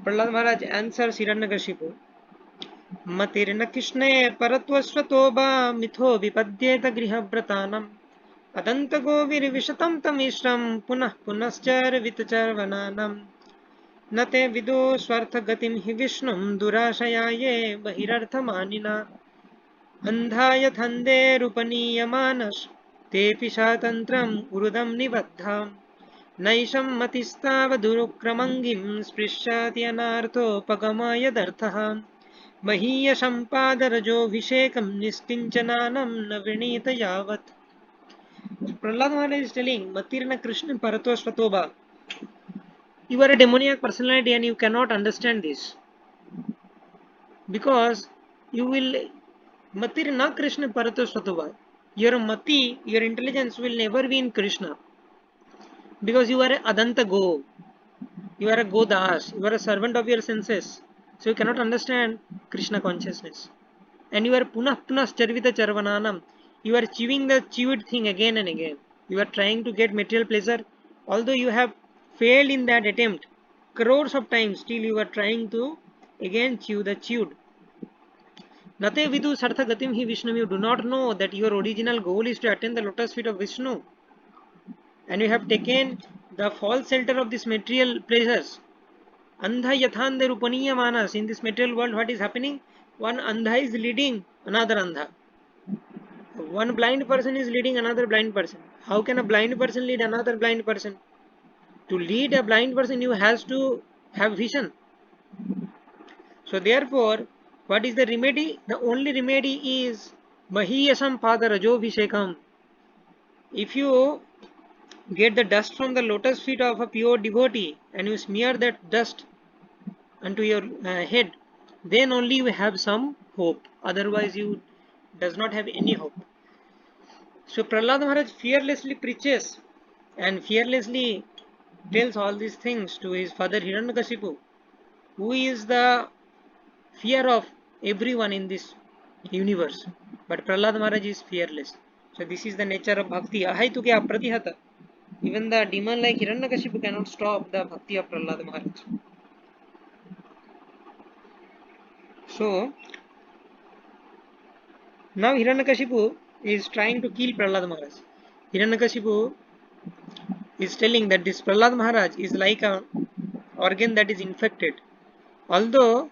Prahlad Maharaj answers Hiranyakashipu, Matirna Krishne Paratvasvato Mitho Vipadyeta Grihavratanam Adanta Govir Vishatam Tamishram Punah Punaschar Vitacharvananam Nate Vido Swartha Gatim Hi Vishnum Durashayaye Bahirartha Manina Andhaya Thande Rupaniyamanas Tepi Shatantram Urudam Nibaddham Naisham Matistavadurukkramangim Sprishyati Anartho Pagamayadhartha Mahiya Sampadarajo Vishekam Nistinchananam Navinita Yavat. Prahlad Maharaj is telling Matirna Krishna Paratosvatoba. You are a demoniac personality and you cannot understand this. Because you will matir na Krishna parato swatova. Your mati, your intelligence will never be in Krishna because you are a adanta go. You are a godas. You are a servant of your senses. So you cannot understand Krishna consciousness. And you are punah punah charvita charvananam. You are chewing the chewed thing again and again. You are trying to get material pleasure. Although you have failed in that attempt crores of times, still you are trying to again chew the chewed. Nate vidu sartha gatim hi Vishnu. You do not know that your original goal is to attain the lotus feet of Vishnu. And you have taken the false shelter of these material pleasures. Andha yathandha rupaniya manas. In this material world, what is happening? One andha is leading another andha. One blind person is leading another blind person. How can a blind person lead another blind person? To lead a blind person, you has to have vision. So therefore, what is the remedy? The only remedy is Mahiyasam Padarajo Vishekam. If you get the dust from the lotus feet of a pure devotee and you smear that dust onto your head, then only you have some hope. Otherwise, you does not have any hope. So Prahlad Maharaj fearlessly preaches and fearlessly tells all these things to his father Hiranyakashipu, who is the fear of everyone in this universe. But Prahlad Maharaj is fearless. So this is the nature of bhakti. Ahaitu ke apratihata. Even the demon like Hiranyakashipu cannot stop the bhakti of Prahlad Maharaj. So now Hiranyakashipu is trying to kill Prahlad Maharaj. Hiranyakashipu is telling that this Prahlad Maharaj is like a organ that is infected. Although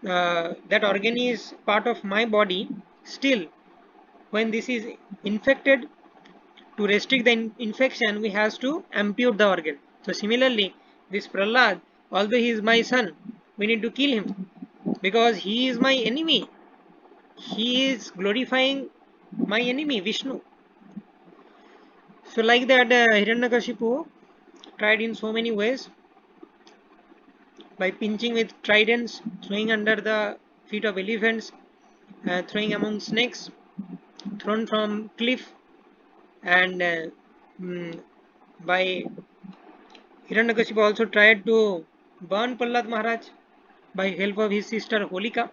that organ is part of my body, still when this is infected, to restrict the infection, we have to amputate the organ. So similarly, this Prahlad, although he is my son, we need to kill him because he is my enemy. He is glorifying my enemy, Vishnu. So like that, Hiranyakashipu tried in so many ways, by pinching with tridents, throwing under the feet of elephants, throwing among snakes, thrown from cliff, and by Hiranyakashipu also tried to burn Prahlad Maharaj by help of his sister Holika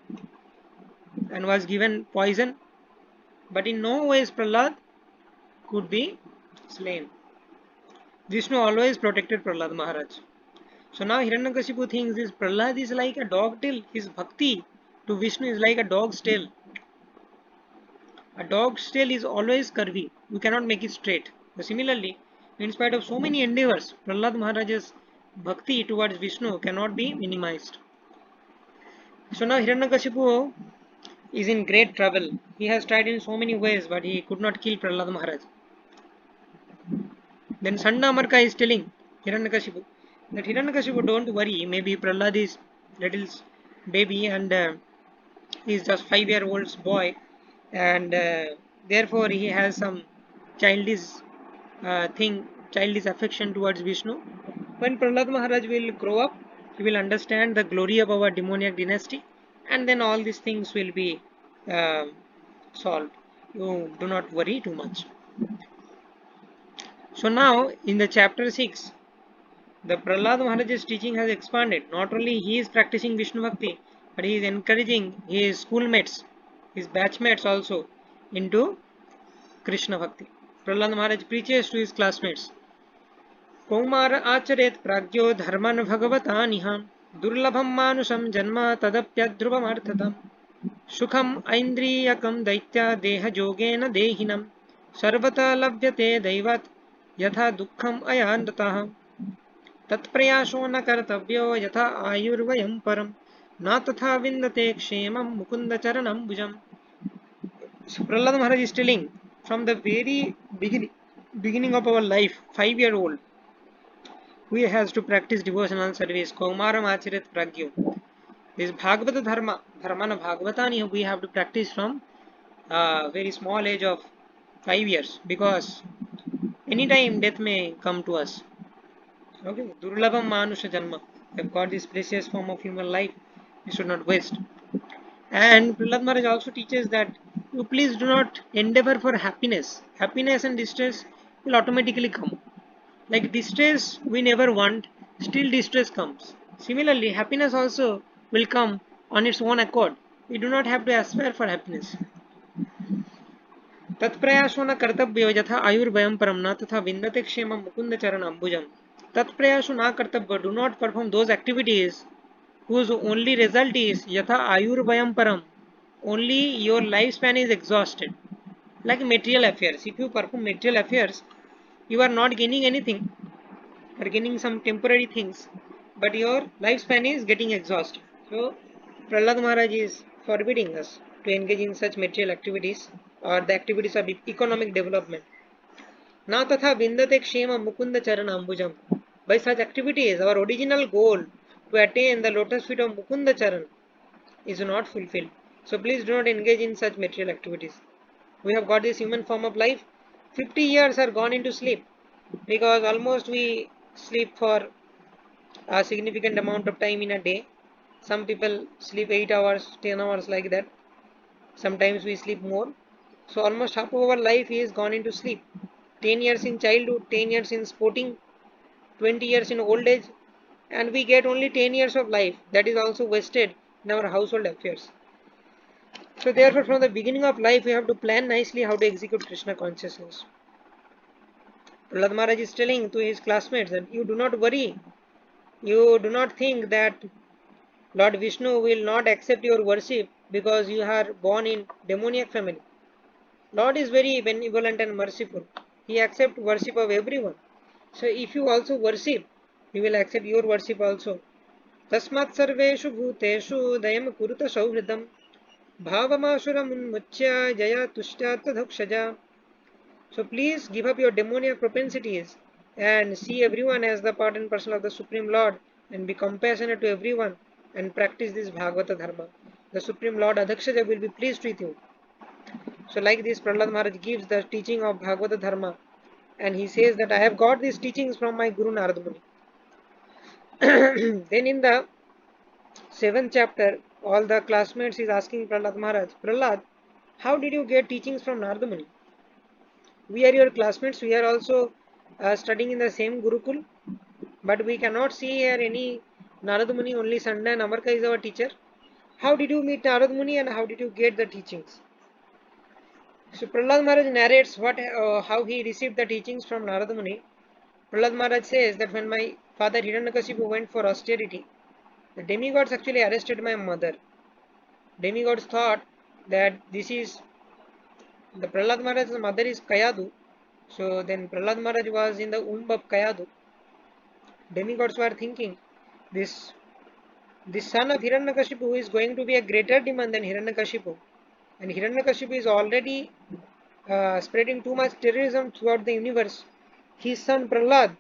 and was given poison. But in no ways Prahlad could be slain. Vishnu always protected Prahlad Maharaj. So now Hiranyakashipu thinks this Prahlad is like a dog tail. His bhakti to Vishnu is like a dog's tail. A dog's tail is always curvy. You cannot make it straight. So similarly, in spite of so many endeavors, Prahlad Maharaj's bhakti towards Vishnu cannot be minimized. So now Hiranyakashipu is in great trouble. He has tried in so many ways, but he could not kill Prahlad Maharaj. Then Sanda Amarka is telling Hiranyakashipu that Hiranyakashipu, don't worry, maybe Prahlad is little baby and he is just 5-year-old boy, and therefore he has some childish childish affection towards Vishnu. When Prahlad Maharaj will grow up, he will understand the glory of our demoniac dynasty, and then all these things will be uh, solved. You do not worry too much. So now in the chapter 6, the Prahlad Maharaj's teaching has expanded. Not only he is practicing Vishnu Bhakti, but he is encouraging his schoolmates, his batchmates also into Krishna Bhakti. Prahlad Maharaj preaches to his classmates. कौमार आचरेत प्राज्ञो धर्मन् भगवतानिह दुर्लभं मानुषं जन्म तदप्यध्रुवमर्थतम् सुखम् ऐन्द्रियकं दैत्य देहजोगेन देहिनं सर्वतः लभ्यते दैवात् यथा दुःखम् अयान्ततः तत्प्रयासो न कर्तव्यो यथा आयुर्वयं परं न तथा विन्दते क्षेमं मुकुन्द चरणं भुजम्. So Prahlad Maharaj is telling from the very beginning of our life, 5-year-old, who has to practice devotional service. Kaumaram acharit pragyo. This Bhagavata Dharmana Bhagavatani we have to practice from very small age of 5 years, because anytime death may come to us. Okay, Durlabham Manusha Janma. We have got this precious form of human life. We should not waste. And Prahlad Maharaj also teaches that you please do not endeavor for happiness. Happiness and distress will automatically come. Like distress we never want, still distress comes. Similarly, happiness also will come on its own accord. We do not have to aspire for happiness. तत्प्रयासो न कर्तव्यो यथा आयुर्भयं परम न तथा विन्दते क्षेमं मुकुंद चरण अम्बुजम. Tatprayashu na kartabya, do not perform those activities whose only result is yatha ayurvayam param, only your lifespan is exhausted. Like material affairs, if you perform material affairs, you are not gaining anything, you are gaining some temporary things, but your lifespan is getting exhausted. So Prahlad Maharaj is forbidding us to engage in such material activities or the activities of economic development. Na tatha vindate kshema mukunda charana ambujam. By such activities, our original goal to attain the lotus feet of Mukunda Charan is not fulfilled. So please do not engage in such material activities. We have got this human form of life. 50 years are gone into sleep because almost we sleep for a significant amount of time in a day. Some people sleep 8 hours, 10 hours like that. Sometimes we sleep more. So almost half of our life is gone into sleep. 10 years in childhood, 10 years in sporting, 20 years in old age, and we get only 10 years of life that is also wasted in our household affairs. So therefore from the beginning of life we have to plan nicely how to execute Krishna consciousness. Prahlad Maharaj is telling to his classmates that you do not worry, you do not think that Lord Vishnu will not accept your worship because you are born in demoniac family. Lord is very benevolent and merciful. He accepts worship of everyone. So if you also worship, he will accept your worship also. तस्मात् सर्वेषु भूतेषु दयं कुरुत सौहृदं भावमासुरमुन्मुच्य Jaya तुष्ट्यार्थधक्षजा. So please give up your demoniac propensities and see everyone as the part and parcel of the Supreme Lord and be compassionate to everyone and practice this Bhagavata Dharma. The Supreme Lord Adhakshaja will be pleased with you. So like this Prahlad Maharaj gives the teaching of Bhagavata Dharma and he says that I have got these teachings from my Guru Narada Muni. Then in the 7th chapter, all the classmates is asking Prahlad Maharaj, Prahlad, how did you get teachings from Narada Muni? We are your classmates, we are also studying in the same Gurukul, but we cannot see here any Narada Muni, only Sanda and Amarka is our teacher. How did you meet Narada Muni and how did you get the teachings? So Prahlad Maharaj narrates how he received the teachings from Narada Muni. Prahlad Maharaj says that when my father Hiranyakashipu went for austerity, the demigods actually arrested my mother. Demigods thought that this is the Prahlad Maharaj's mother is Kayadu. So then Prahlad Maharaj was in the womb of Kayadu. Demigods were thinking this son of Hiranyakashipu is going to be a greater demon than Hiranyakashipu. And Hiranyakashipu is already spreading too much terrorism throughout the universe. His son Prahlad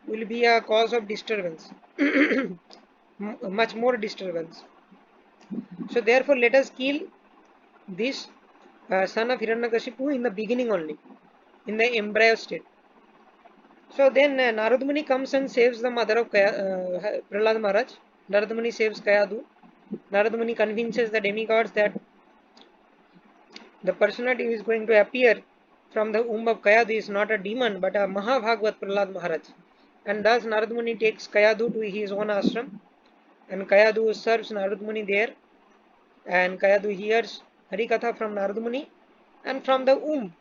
will be a cause of disturbance, much more disturbance. So therefore let us kill this son of Hiranyakashipu in the beginning only, in the embryo state. So then Narada Muni comes and saves the mother of Prahlad Maharaj. Narada Muni saves Kayadu. Narada Muni convinces the demigods that the personality who is going to appear from the womb of Kayadu is not a demon but a Mahabhagavad Prahlad Maharaj. And thus Narada Muni takes Kayadu to his own ashram and Kayadu serves Narada Muni there, and Kayadu hears Harikatha from Narada Muni, and from the womb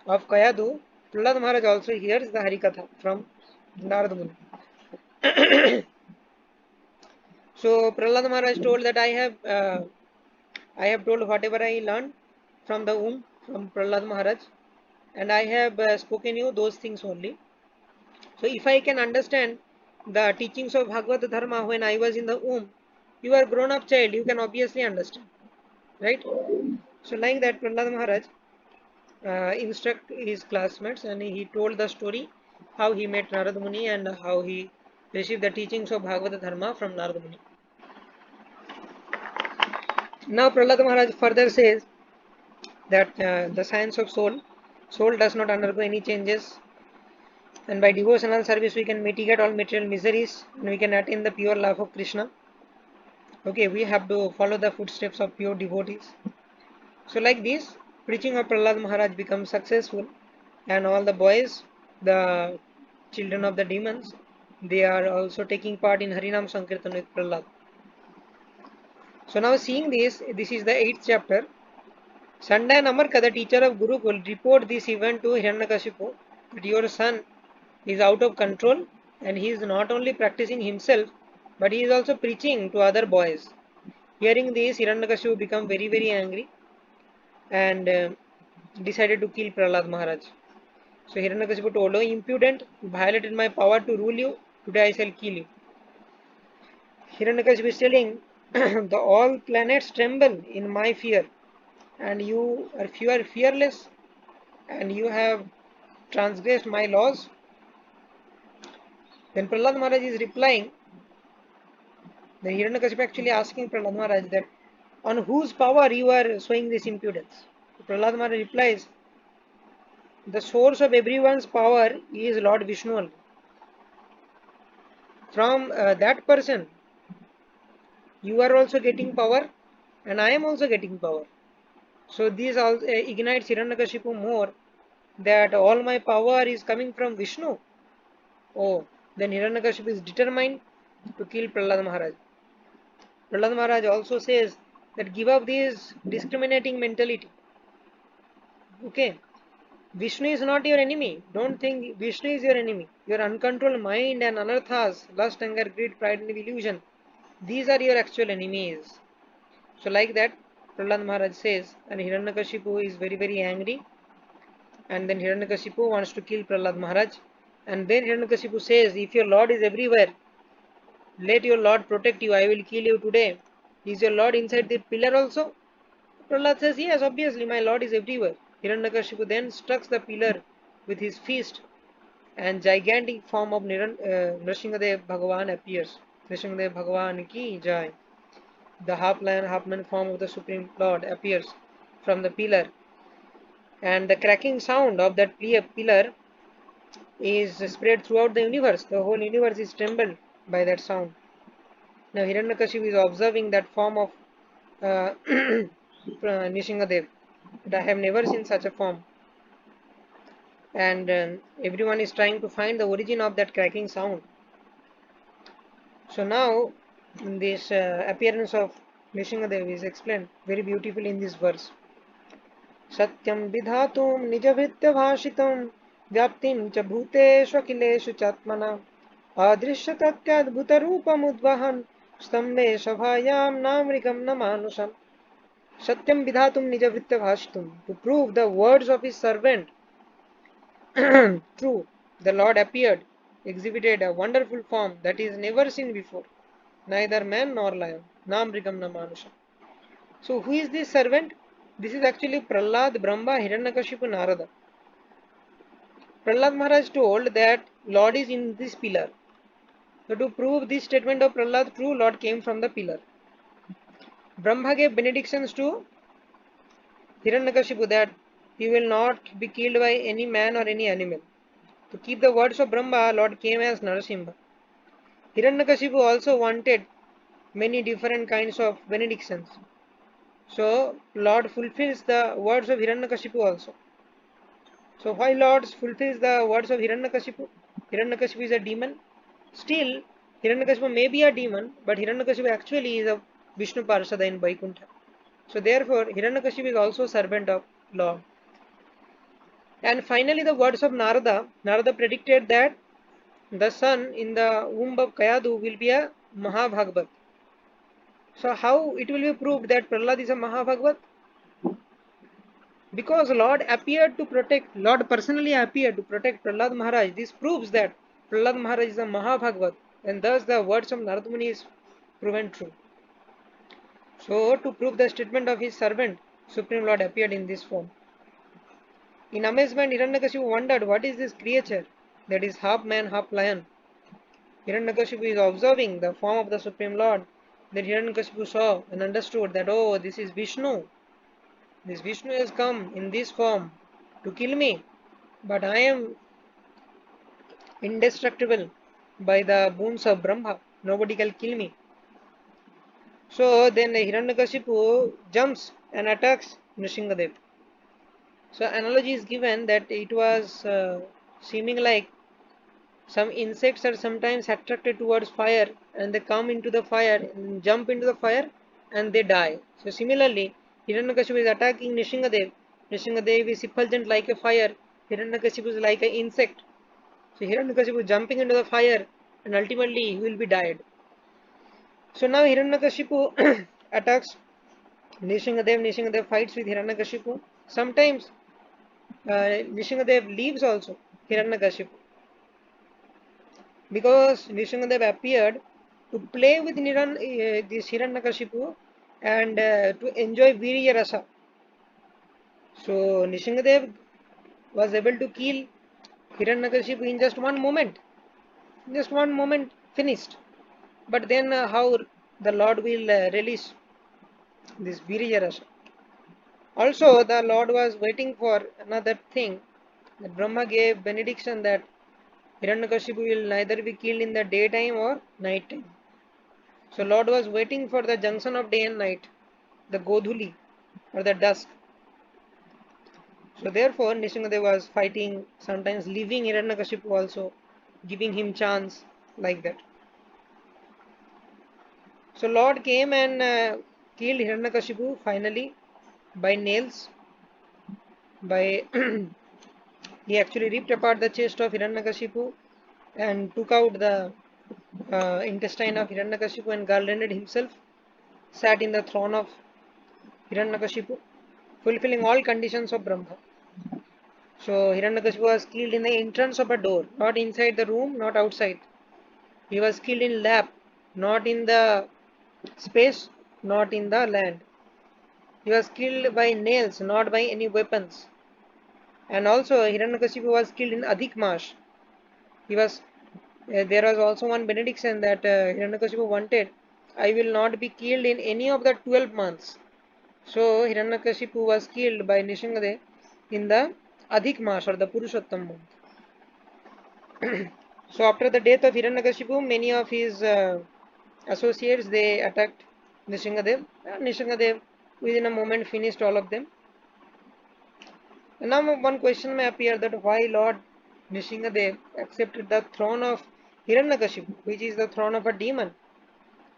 of Kayadu, Prahlad Maharaj also hears the Harikatha from Narada Muni. So Prahlad Maharaj told that I have told whatever I learned from the womb from Prahlad Maharaj, and I have spoken you those things only. So if I can understand the teachings of Bhagavad Dharma when I was in the womb, you are grown up child, you can obviously understand, right? So like that Prahlad Maharaj instruct his classmates and he told the story how he met Narada Muni and how he received the teachings of Bhagavad Dharma from Narada Muni. Now Prahlad Maharaj further says that the science of soul does not undergo any changes, and by devotional service we can mitigate all material miseries and we can attain the pure love of Krishna. Okay, we have to follow the footsteps of pure devotees. So like this, preaching of Prahlad Maharaj becomes successful, and all the boys, the children of the demons, they are also taking part in Harinam Sankirtan with Prahlad. So now seeing this is the 8th chapter. Sanda and Amarka, the teacher of Gurukul, report this event to Hiranyakashipu that your son is out of control and he is not only practicing himself but he is also preaching to other boys. Hearing this, Hiranyakashipu became very angry and decided to kill Prahlad Maharaj. So Hiranyakashipu told, "Oh impudent, you violated my power to rule you. Today I shall kill you." Hiranyakashipu is telling, "The all planets tremble in my fear, and you are fearless, and you have transgressed my laws." Then Prahlad Maharaj is replying. Then Hiranyakashipu actually asking Prahlad Maharaj that on whose power you are showing this impudence. Prahlad Maharaj replies, the source of everyone's power is Lord Vishnu only. From that person, you are also getting power, and I am also getting power. So this also ignites Hiranyakashipu more that all my power is coming from Vishnu. Oh, then Hiranyakashipu is determined to kill Prahlad Maharaj. Prahlad Maharaj also says that give up this discriminating mentality. Okay, Vishnu is not your enemy. Don't think Vishnu is your enemy. Your uncontrolled mind and anarthas, lust, anger, greed, pride, and illusion, these are your actual enemies. So, like that, Prahlad Maharaj says, and Hiranyakashipu is very angry. And then Hiranyakashipu wants to kill Prahlad Maharaj. And then Hiranyakashipu says, if your Lord is everywhere, let your Lord protect you. I will kill you today. Is your Lord inside the pillar also? Prahlad says, yes, obviously, my Lord is everywhere. Hiranyakashipu then strikes the pillar with his fist and gigantic form of Nrsimhadev Bhagavan appears. Nrsimhadev Bhagavan ki jai. The half lion, half man form of the Supreme Lord appears from the pillar, and the cracking sound of that pillar is spread throughout the universe. The whole universe is trembled by that sound. Now Hiranyakashipu is observing that form of Nrsimhadev. But I have never seen such a form, and everyone is trying to find the origin of that cracking sound. So now this appearance of Nrsimhadev is explained very beautifully in this verse. सत्यं विधातुं निजभृत्यभाषितं व्याप्तिं च भूतेष्वखिलेषु चात्मना अदृश्यतत्याद्भुतरूपमुद्वहन् स्तम्भे सभायां नामृगं न मानुषम्. Satyam vidhatum nijavritya bhashitum, to prove the words of his servant true, the Lord appeared, exhibited a wonderful form that is never seen before, neither man nor lion. Namrigam Namanusha. So who is this servant? This is actually Prahlad, Brahma, Hiranyakashipu, Narada. Prahlad Maharaj told that Lord is in this pillar. So to prove this statement of Prahlad true, Lord came from the pillar. Brahma gave benedictions to Hiranyakashipu that he will not be killed by any man or any animal. To keep the words of Brahma, Lord came as Narasimha. Hiranyakashipu also wanted many different kinds of benedictions. So Lord fulfills the words of Hiranyakashipu also. So why Lord fulfills the words of Hiranyakashipu? Hiranyakashipu is a demon. Still, Hiranyakashipu may be a demon, but Hiranyakashipu actually is a Vishnu Parsada in Vaikuntha. So therefore, Hiranyakashipu is also servant of Lord. And finally, the words of Narada. Narada predicted that the son in the womb of Kayadu will be a Mahabhagavat. So how it will be proved that Prahlad is a Mahabhagavat? Because Lord personally appeared to protect Prahlad Maharaj. This proves that Prahlad Maharaj is a Mahabhagavat, and thus the words of Narada Muni is proven true. So to prove the statement of his servant, Supreme Lord appeared in this form. In amazement, Hiranyakashipu wondered, what is this creature that is half man, half lion? Hiranyakashipu is observing the form of the Supreme Lord. Then Hiranyakashipu saw and understood that, oh, this is Vishnu. This Vishnu has come in this form to kill me, but I am indestructible by the boons of Brahma. Nobody can kill me. So then Hiranyakashipu jumps and attacks Nrsingadev. So analogy is given that it was seeming like some insects are sometimes attracted towards fire and they come into the fire and jump into the fire and they die. So similarly, Hiranyakashipu is attacking Nishingadev. Nishingadev is effulgent like a fire. Hiranyakashipu is like an insect. So Hiranyakashipu is jumping into the fire and ultimately he will be died. So now Hiranyakashipu attacks Nishingadev. Nishingadev fights with Hiranyakashipu. Sometimes Nishingadev leaves also Hiranyakashipu because Nishingadev appeared to play with this Hiranyakashipu and to enjoy Virya Rasa. So Nishingadev was able to kill Hiranyakashipu in just one moment. Just one moment finished. But then how the Lord will release this Virya Rasa. Also, the Lord was waiting for another thing. That Brahma gave benediction that Hiranyakashipu will neither be killed in the daytime or night time. So Lord was waiting for the junction of day and night, the Godhuli or the dusk. So therefore Nishingadev was fighting, sometimes leaving Hiranyakashipu also, giving him chance like that. So Lord came and killed Hiranyakashipu finally by nails. By he actually ripped apart the chest of Hiranyakashipu and took out the intestine of Hiranyakashipu and garlanded himself, sat in the throne of Hiranyakashipu, fulfilling all conditions of Brahma. So Hiranyakashipu was killed in the entrance of a door, not inside the room, not outside. He was killed in lap, not in the space, not in the land. He was killed by nails, not by any weapons. And also Hiranyakashipu was killed in Adhik Mash. He was there was also one benediction that Hiranyakashipu wanted. I will not be killed in any of the 12 months. So Hiranyakashipu was killed by Nishingadev in the Adhik Mash or the Purushottam month. So after the death of Hiranyakashipu, many of his associates they attacked Nishingadev. Nishingadev within a moment finished all of them. And now one question may appear that why Lord Nishingadev accepted the throne of Hiranyakashipu, which is the throne of a demon.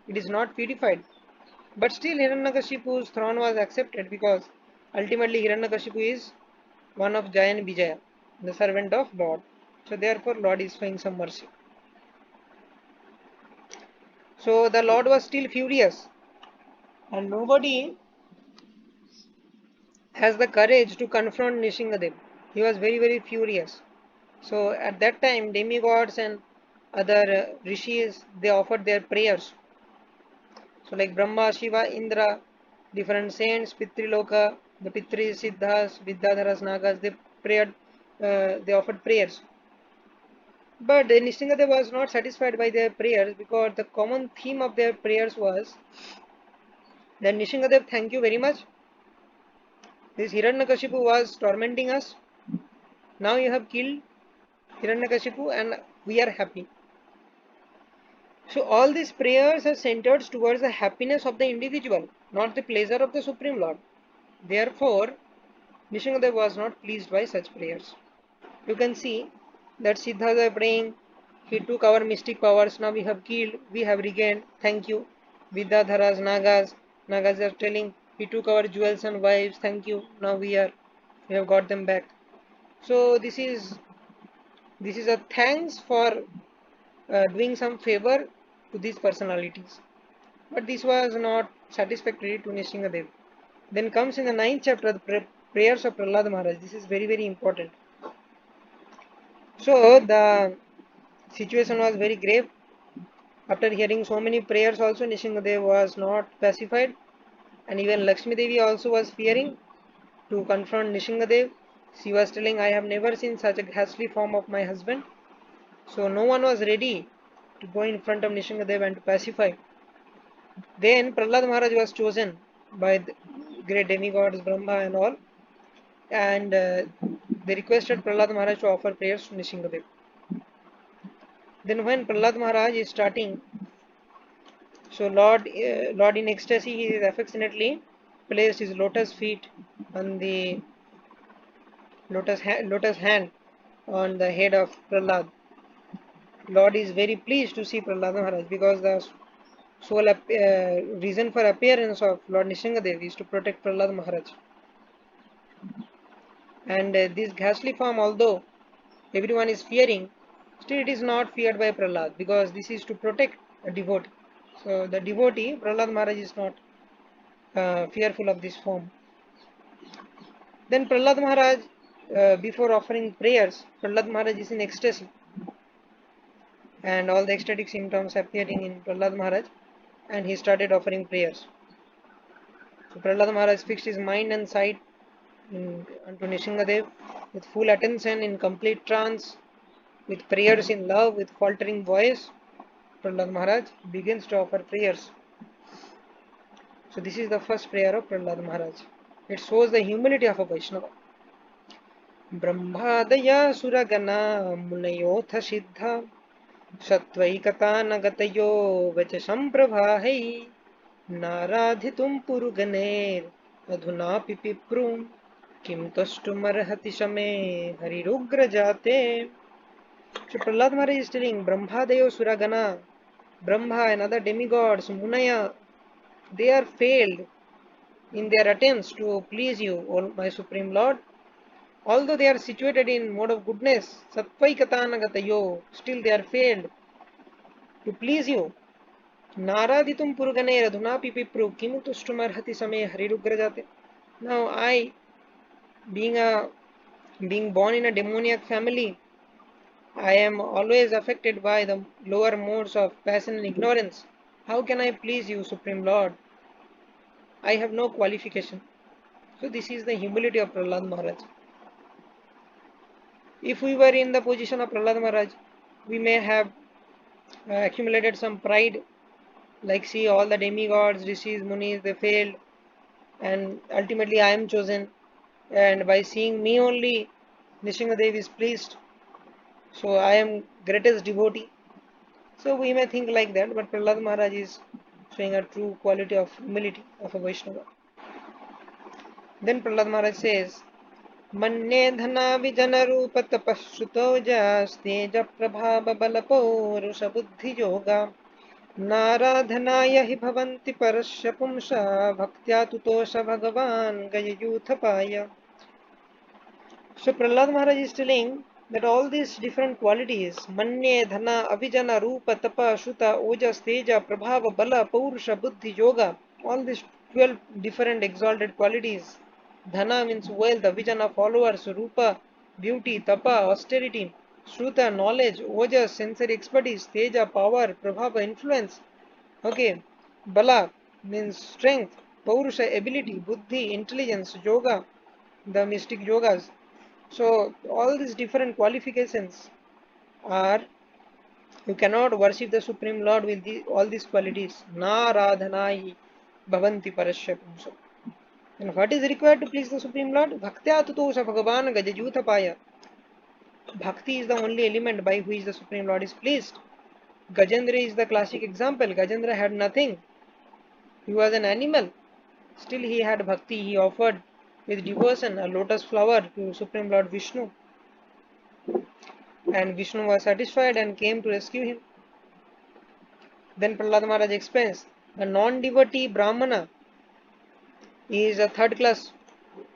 It is not purified. But still Hiranyakashipu's throne was accepted because ultimately Hiranyakashipu is one of Jaya and Vijaya, the servant of Lord. So therefore Lord is showing some mercy. So the Lord was still furious and nobody has the courage to confront Nishingadev. He was very very furious. So at that time demigods and other rishis they offered their prayers. So like Brahma, Shiva, Indra, different saints, Pitriloka, the Pitris, Siddhas, Vidyadharas, Nagas, they prayed, they offered prayers. But Nishingadev was not satisfied by their prayers because the common theme of their prayers was that Nishingadev, thank you very much. This Hiranyakashipu was tormenting us. Now you have killed Hiranyakashipu and we are happy. So all these prayers are centered towards the happiness of the individual, not the pleasure of the Supreme Lord. Therefore, Nishingadev was not pleased by such prayers. You can see that Siddhartha praying, he took our mystic powers, now we have killed, we have regained, thank you. Vidyadharas, Nagas are telling, he took our jewels and wives, thank you, now we have got them back. So this is a thanks for doing some favor to these personalities. But this was not satisfactory to Nishingadev. Then comes in the ninth chapter the prayers of Prahlad Maharaj. This is very very important. So the situation was very grave. After hearing so many prayers also Nishingadev was not pacified and even Lakshmi Devi also was fearing to confront Nishingadev. She was telling I have never seen such a ghastly form of my husband. So no one was ready to go in front of Nishingadev and to pacify. Then Prahlad Maharaj was chosen by the great demigods Brahma and all and they requested Prahlad Maharaj to offer prayers to Nishingadev. Then when Prahlad Maharaj is starting So Lord in ecstasy, he affectionately placed his lotus feet on the lotus hand on the head of Prahlad. Lord is very pleased to see Prahlad Maharaj because the sole reason for appearance of Lord Nishingadev is to protect Prahlad Maharaj. And this ghastly form, although everyone is fearing, still it is not feared by Prahlad because this is to protect a devotee. So the devotee, Prahlad Maharaj, is not fearful of this form. Then Prahlad Maharaj, before offering prayers, Prahlad Maharaj is in ecstasy, and all the ecstatic symptoms appearing in Prahlad Maharaj, and he started offering prayers. So Prahlad Maharaj fixed his mind and sight unto Nishingadev with full attention in complete trance, with prayers in love, with faltering voice. Prahlad Maharaj begins to offer prayers. So this is the first prayer of Prahlad Maharaj. It shows the humility of a Vaishnava. ब्रह्मादया सुरगना मुनयोऽथ सिद्धा सत्त्वैकतानगतयो वचसं प्रभाहै नाराधितुं पुरुगणैरधुनापि पिप्रुं किं तष्टुमर्हति शमे हरिरुग्रजाते. So Prahlad Maharaj is telling Brahmadayo Suragana, Brahma and other demigods, Munaya, they are failed in their attempts to please you, O my Supreme Lord. Although they are situated in mode of goodness, Sattvaikatanagatayo, still they are failed to please you. Naraditum Purugane Radhunapi Pipru Kimutustumarhati Same Harirugrajate. Now I, being a being born in a demoniac family, I am always affected by the lower modes of passion and ignorance. How can I please you, Supreme Lord? I have no qualification. So this is the humility of Prahlad Maharaj. If we were in the position of Prahlad Maharaj, we may have accumulated some pride, like see all the demigods, rishis, munis, they failed, and ultimately I am chosen, and by seeing me only, Nishingadev is pleased. So I am greatest devotee. So we may think like that, but Prahlad Maharaj is showing a true quality of humility of a Vaishnava. Then Prahlad Maharaj says, मन्ये धनाविजनरूपतपःश्रुतौजास्तेजप्रभावबलपौरुषबुद्धियोगा नाराधनाय हि भवन्ति परस्य पुंसा भक्त्या तुतोष भगवान् गययूथपाय. So Prahlad Maharaj is telling that all these different qualities, Manye, Dhana, Avijana, Rupa, Tapa, Shuta, Ojas, Teja, Prabhava, Bala, Paurusha, Buddhi, Yoga, all these 12 different exalted qualities. Dhana means wealth, Avijana, followers, Rupa, beauty, Tapa, austerity, Shruta, knowledge, Ojas, sensory expertise, Teja, power, Prabhava, influence. Okay, Bala means strength, Paurusha, ability, Buddhi, intelligence, Yoga, the mystic yogas. So all these different qualifications are, you cannot worship the Supreme Lord with all these qualities. Naradhanai bhavanti parasya pumso. And what is required to please the Supreme Lord? Bhaktya tutosha bhagavan gajajutapaya. Bhakti is the only element by which the Supreme Lord is pleased. Gajendra is the classic example. Gajendra had nothing. He was an animal. Still he had bhakti. He offered with devotion a lotus flower to Supreme Lord Vishnu. And Vishnu was satisfied and came to rescue him. Then Prahlad Maharaj explains, a non-devotee Brahmana is a third class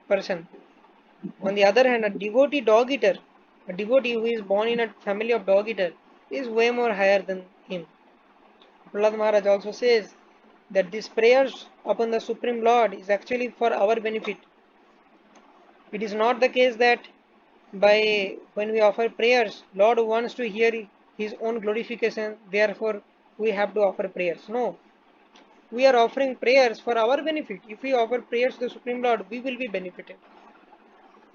person. On the other hand, a devotee dog eater, a devotee who is born in a family of dog eater, is way more higher than him. Prahlad Maharaj also says that these prayers upon the Supreme Lord is actually for our benefit. It is not the case that by when we offer prayers, Lord wants to hear his own glorification, therefore we have to offer prayers. No, we are offering prayers for our benefit. If we offer prayers to the Supreme Lord, we will be benefited.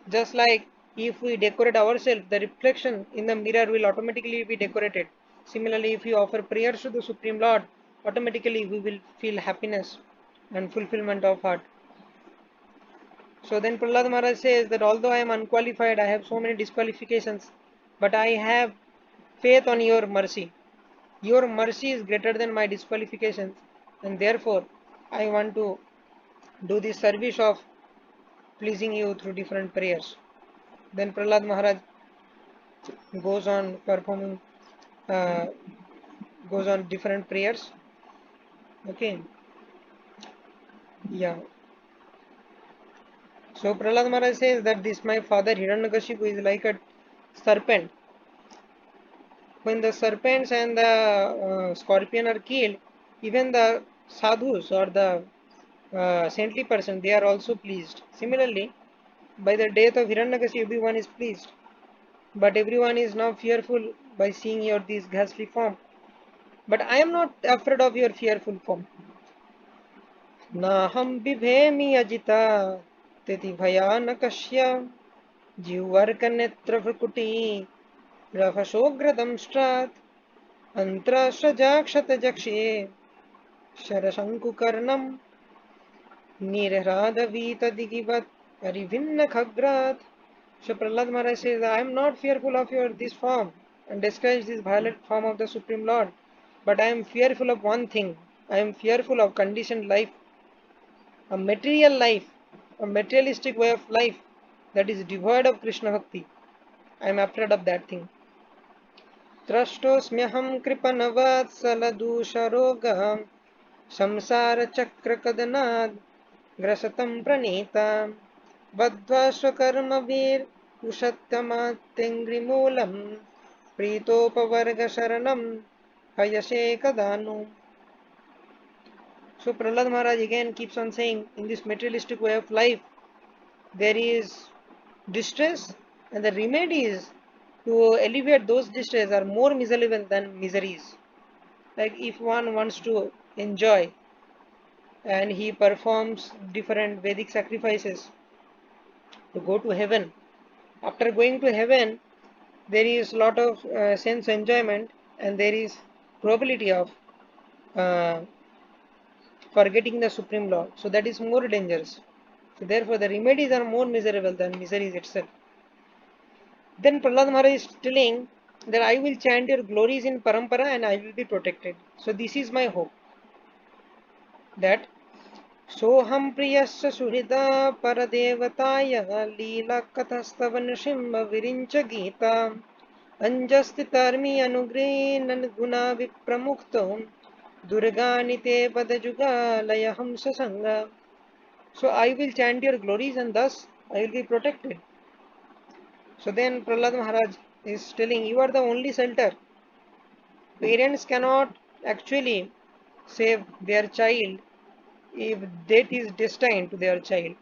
Just like if we decorate ourselves, the reflection in the mirror will automatically be decorated. Similarly, if we offer prayers to the Supreme Lord, automatically we will feel happiness and fulfillment of heart. So then Prahlad Maharaj says that although I am unqualified, I have so many disqualifications, but I have faith on your mercy. Your mercy is greater than my disqualifications. and therefore I want to do the service of pleasing you through different prayers. Then Prahlad Maharaj goes on performing, uh, goes on different prayers. Okay, yeah. So Prahlad Maharaj says that this my father Hiranyakashipu is like a serpent. When the serpents and the scorpion are killed, even the sadhus or the saintly person, they are also pleased. Similarly, by the death of Hiranyakashipu, everyone is pleased. But everyone is now fearful by seeing your this ghastly form. But I am not afraid of your fearful form. Naham bibhemi ajita teti bhayanakasya jivarka vrkuti रभसोग्रदंष्ट्रात् अन्त्राश्रजाक्षतजक्षे शरशङ्कुकर्णम् निर्ह्रादवीतदिगिवत् परिभिन्नखग्रात्. So Prahlad Maharaj says, I am not fearful of your this form and describes this violet form of the Supreme Lord, but I am fearful of one thing. I am fearful of conditioned life, a material life, a materialistic way of life that is devoid of Krishna Bhakti. I am afraid of that thing. त्रष्टोऽस्म्यहं कृपणवत्सलदूषरोगः संसारचक्रकदनाद् ग्रसतं Pranita बद्ध्वा स्वकर्मभिर्उषत्तमात्यङ्घ्रिमूलम् प्रीतोपवर्गशरणं हयसे कदा नु. So Prahlad Maharaj again keeps on saying, in this materialistic way of life, there is distress, and the remedies to alleviate those distress are more miserable than miseries. Like if one wants to enjoy and he performs different Vedic sacrifices to go to heaven, after going to heaven, there is lot of sense enjoyment and there is probability of uh, forgetting the Supreme Lord. So that is more dangerous. So therefore, the remedies are more miserable than miseries itself. Then Prahlad Maharaj is telling that I will chant your glories in parampara and I will be protected. So this is my hope that सोऽहं प्रियस्य सुहृदा परदेवतायः लीलाकथस्तव नृसिंह विरिञ्च गीता अञ्जस्थितार्मि अनुग्रेण गुणा विप्रमुक्तो दुर्गानि ते पदजुगालय हंससङ्गा. So I will chant your glories and thus I will be protected. So then Prahlad Maharaj is telling, you are the only shelter. Parents cannot actually save their child if death is destined to their child.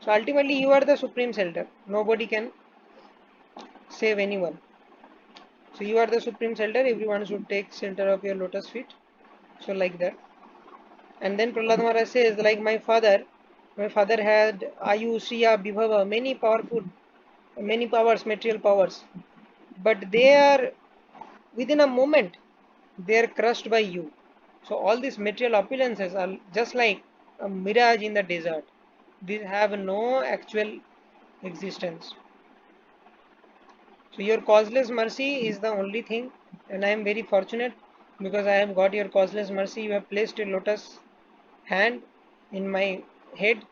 So ultimately, you are the supreme shelter. Nobody can save anyone. So you are the supreme shelter. Everyone should take shelter of your lotus feet. So like that. And then Prahlad Maharaj says, like my father had Ayu, Shriya, Bibhava, many powers, material powers. But they are within a moment, they are crushed by you. So all these material opulences are just like a mirage in the desert. These have no actual existence. So your causeless mercy is the only thing, and I am very fortunate because I have got your causeless mercy. You have placed your lotus hand in my head,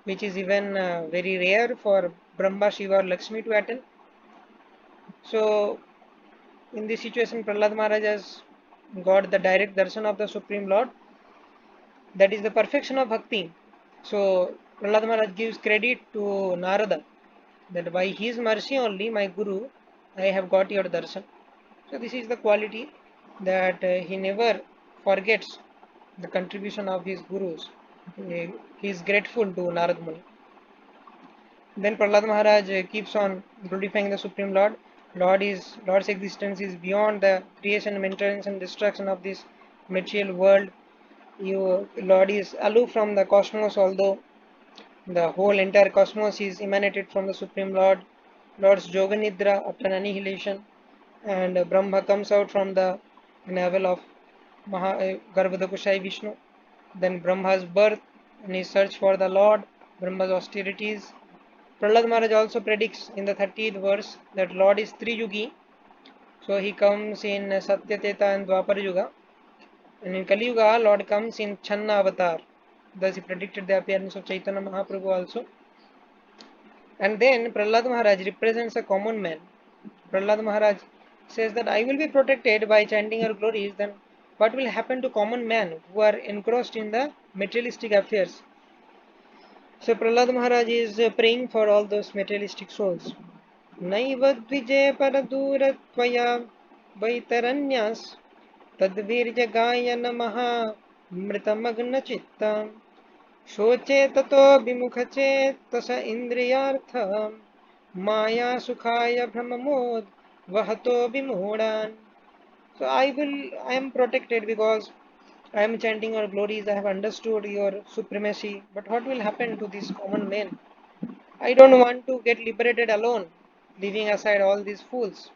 which is even very rare for Brahma, Shiva, or Lakshmi to attain. So in this situation, Prahlad Maharaj has got the direct darshan of the Supreme Lord. That is the perfection of bhakti. So Prahlad Maharaj gives credit to Narada that by his mercy only, my Guru, I have got your darshan. So this is the quality that he never forgets the contribution of his gurus. He is grateful to Narad Muni. Then Prahlad Maharaj keeps on glorifying the Supreme Lord. Lord's existence is beyond the creation, maintenance, and destruction of this material world. Lord is aloof from the cosmos, although the whole entire cosmos is emanated from the Supreme Lord. Lord's Yoga Nidra after annihilation, and Brahma comes out from the navel of Garbhodakushai Vishnu. Then Brahma's birth and his search for the Lord, Brahma's austerities. Prahlad Maharaj also predicts in the 30th verse that Lord is Triyugi, so he comes in Satyateta and Dwapar Yuga. And in Kali Yuga, Lord comes in Channa avatar. Thus he predicted the appearance of Chaitanya Mahaprabhu also. And then Prahlad Maharaj represents a common man. Prahlad Maharaj says that I will be protected by chanting your glories. Then what will happen to common man who are engrossed in the materialistic affairs? So Prahlad Maharaj is praying for all those materialistic souls. Naiva dvije paradura tvaya vaitaranyas तद्वीर्य गायन महा मृतमग्न चित्तम शोचे ततो विमुख चेतस इंद्रियार्थ माया सुखाय भ्रममोद वहतो विमूढ़ान. So I am protected because I am chanting your glories. I have understood your supremacy. But what will happen to these common men? I don't want to get liberated alone, leaving aside all these fools.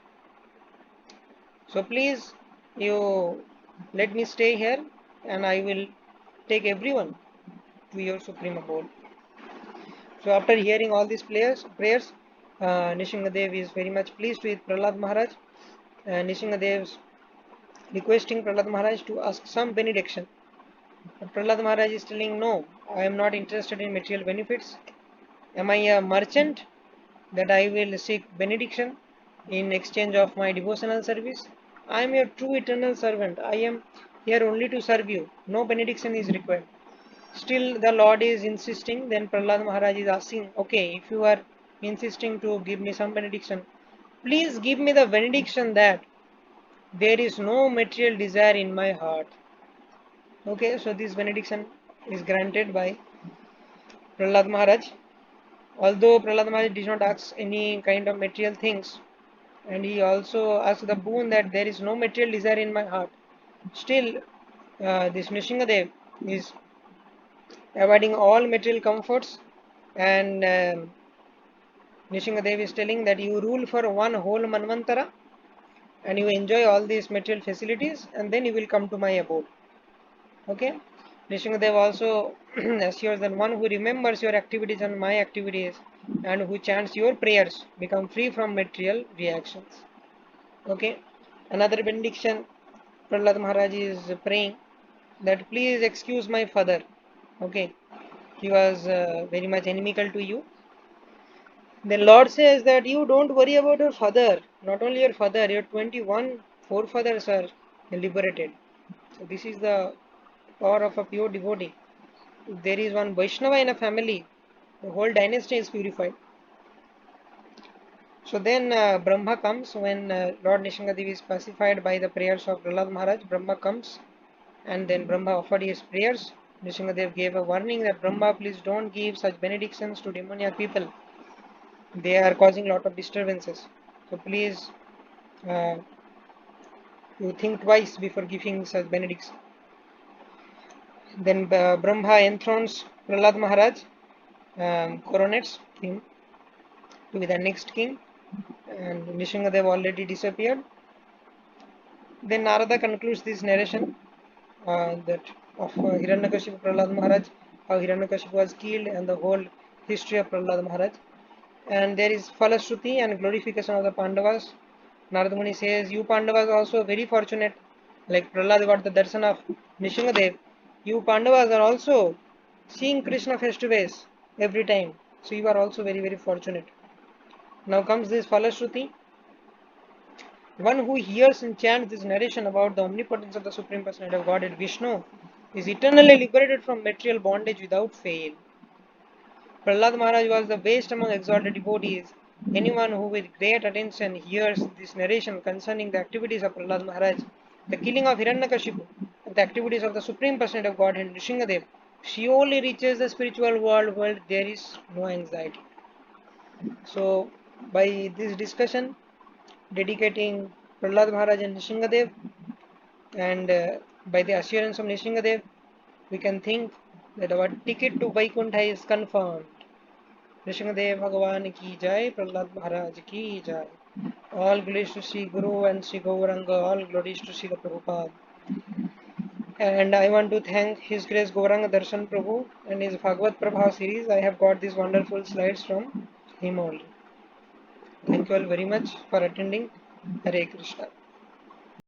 So please, you let me stay here and I will take everyone to your supreme abode. So after hearing all these prayers, Nishingadev is very much pleased with Prahlad Maharaj. Nishingadev is requesting Prahlad Maharaj to ask some benediction. But Prahlad Maharaj is telling, no, I am not interested in material benefits. Am I a merchant that I will seek benediction in exchange of my devotional service? I am your true eternal servant. I am here only to serve you. No benediction is required. Still, the Lord is insisting. Then Prahlad Maharaj is asking, okay, if you are insisting to give me some benediction, please give me the benediction that there is no material desire in my heart. Okay, so this benediction is granted by Prahlad Maharaj. Although Prahlad Maharaj did not ask any kind of material things, and he also asked the boon that there is no material desire in my heart, still this Nishingadev is avoiding all material comforts, and Nishingadev is telling that you rule for one whole Manvantara and you enjoy all these material facilities and then you will come to my abode. Okay, Nishingadev also assures that one who remembers your activities and my activities and who chants your prayers become free from material reactions. Okay, another benediction Prahlad Maharaj is praying that please excuse my father. Okay, he was very much inimical to you. Then Lord says that you don't worry about your father. Not only your father, your 21 forefathers are liberated. So this is the power of a pure devotee. If there is one Vaishnava in a family, the whole dynasty is purified. So then Brahma comes when Lord Nishingadev is pacified by the prayers of Prahlad Maharaj. Brahma comes and then Brahma offered his prayers. Nishingadev gave a warning that Brahma, please don't give such benedictions to demoniac people. They are causing a lot of disturbances. So please, uh, you think twice before giving such benedictions. Then Brahma enthrones Prahlad Maharaj, coronates him to be the next king, and Nishingadev already disappeared. Then Narada concludes this narration that of Hiranyakashipu Prahlad Maharaj, how Hiranyakashipu was killed, and the whole history of Prahlad Maharaj. And there is Falashruti and glorification of the Pandavas. Narada Muni says, you Pandavas are also very fortunate. Like Prahlad got the darshan of Nishingadev. You Pandavas are also seeing Krishna face to face every time. So you are also very, very fortunate. Now comes this Falashruti. One who hears and chants this narration about the omnipotence of the Supreme Personality of Godhead Vishnu is eternally liberated from material bondage without fail. Prahlad Maharaj was the best among exalted devotees. Anyone who with great attention hears this narration concerning the activities of Prahlad Maharaj, the killing of Hiranyakashipu, and the activities of the Supreme Personality of Godhead Nrsingadev, surely reaches the spiritual world where there is no anxiety. So, by this discussion, dedicating Prahlad Maharaj and Nrsingadev, and by the assurance of Nrsingadev, we can think that our ticket to Vaikuntha is confirmed. Nrsingadev Bhagavan ki jai, Prahlad Maharaj ki jai. All glories to Sri Guru and Sri Gauranga, all glories to Sri Prabhupada. And I want to thank His Grace Gauranga Darshan Prabhu and his Bhagavad Prabha series. I have got these wonderful slides from him only. Thank you all very much for attending. Hare Krishna.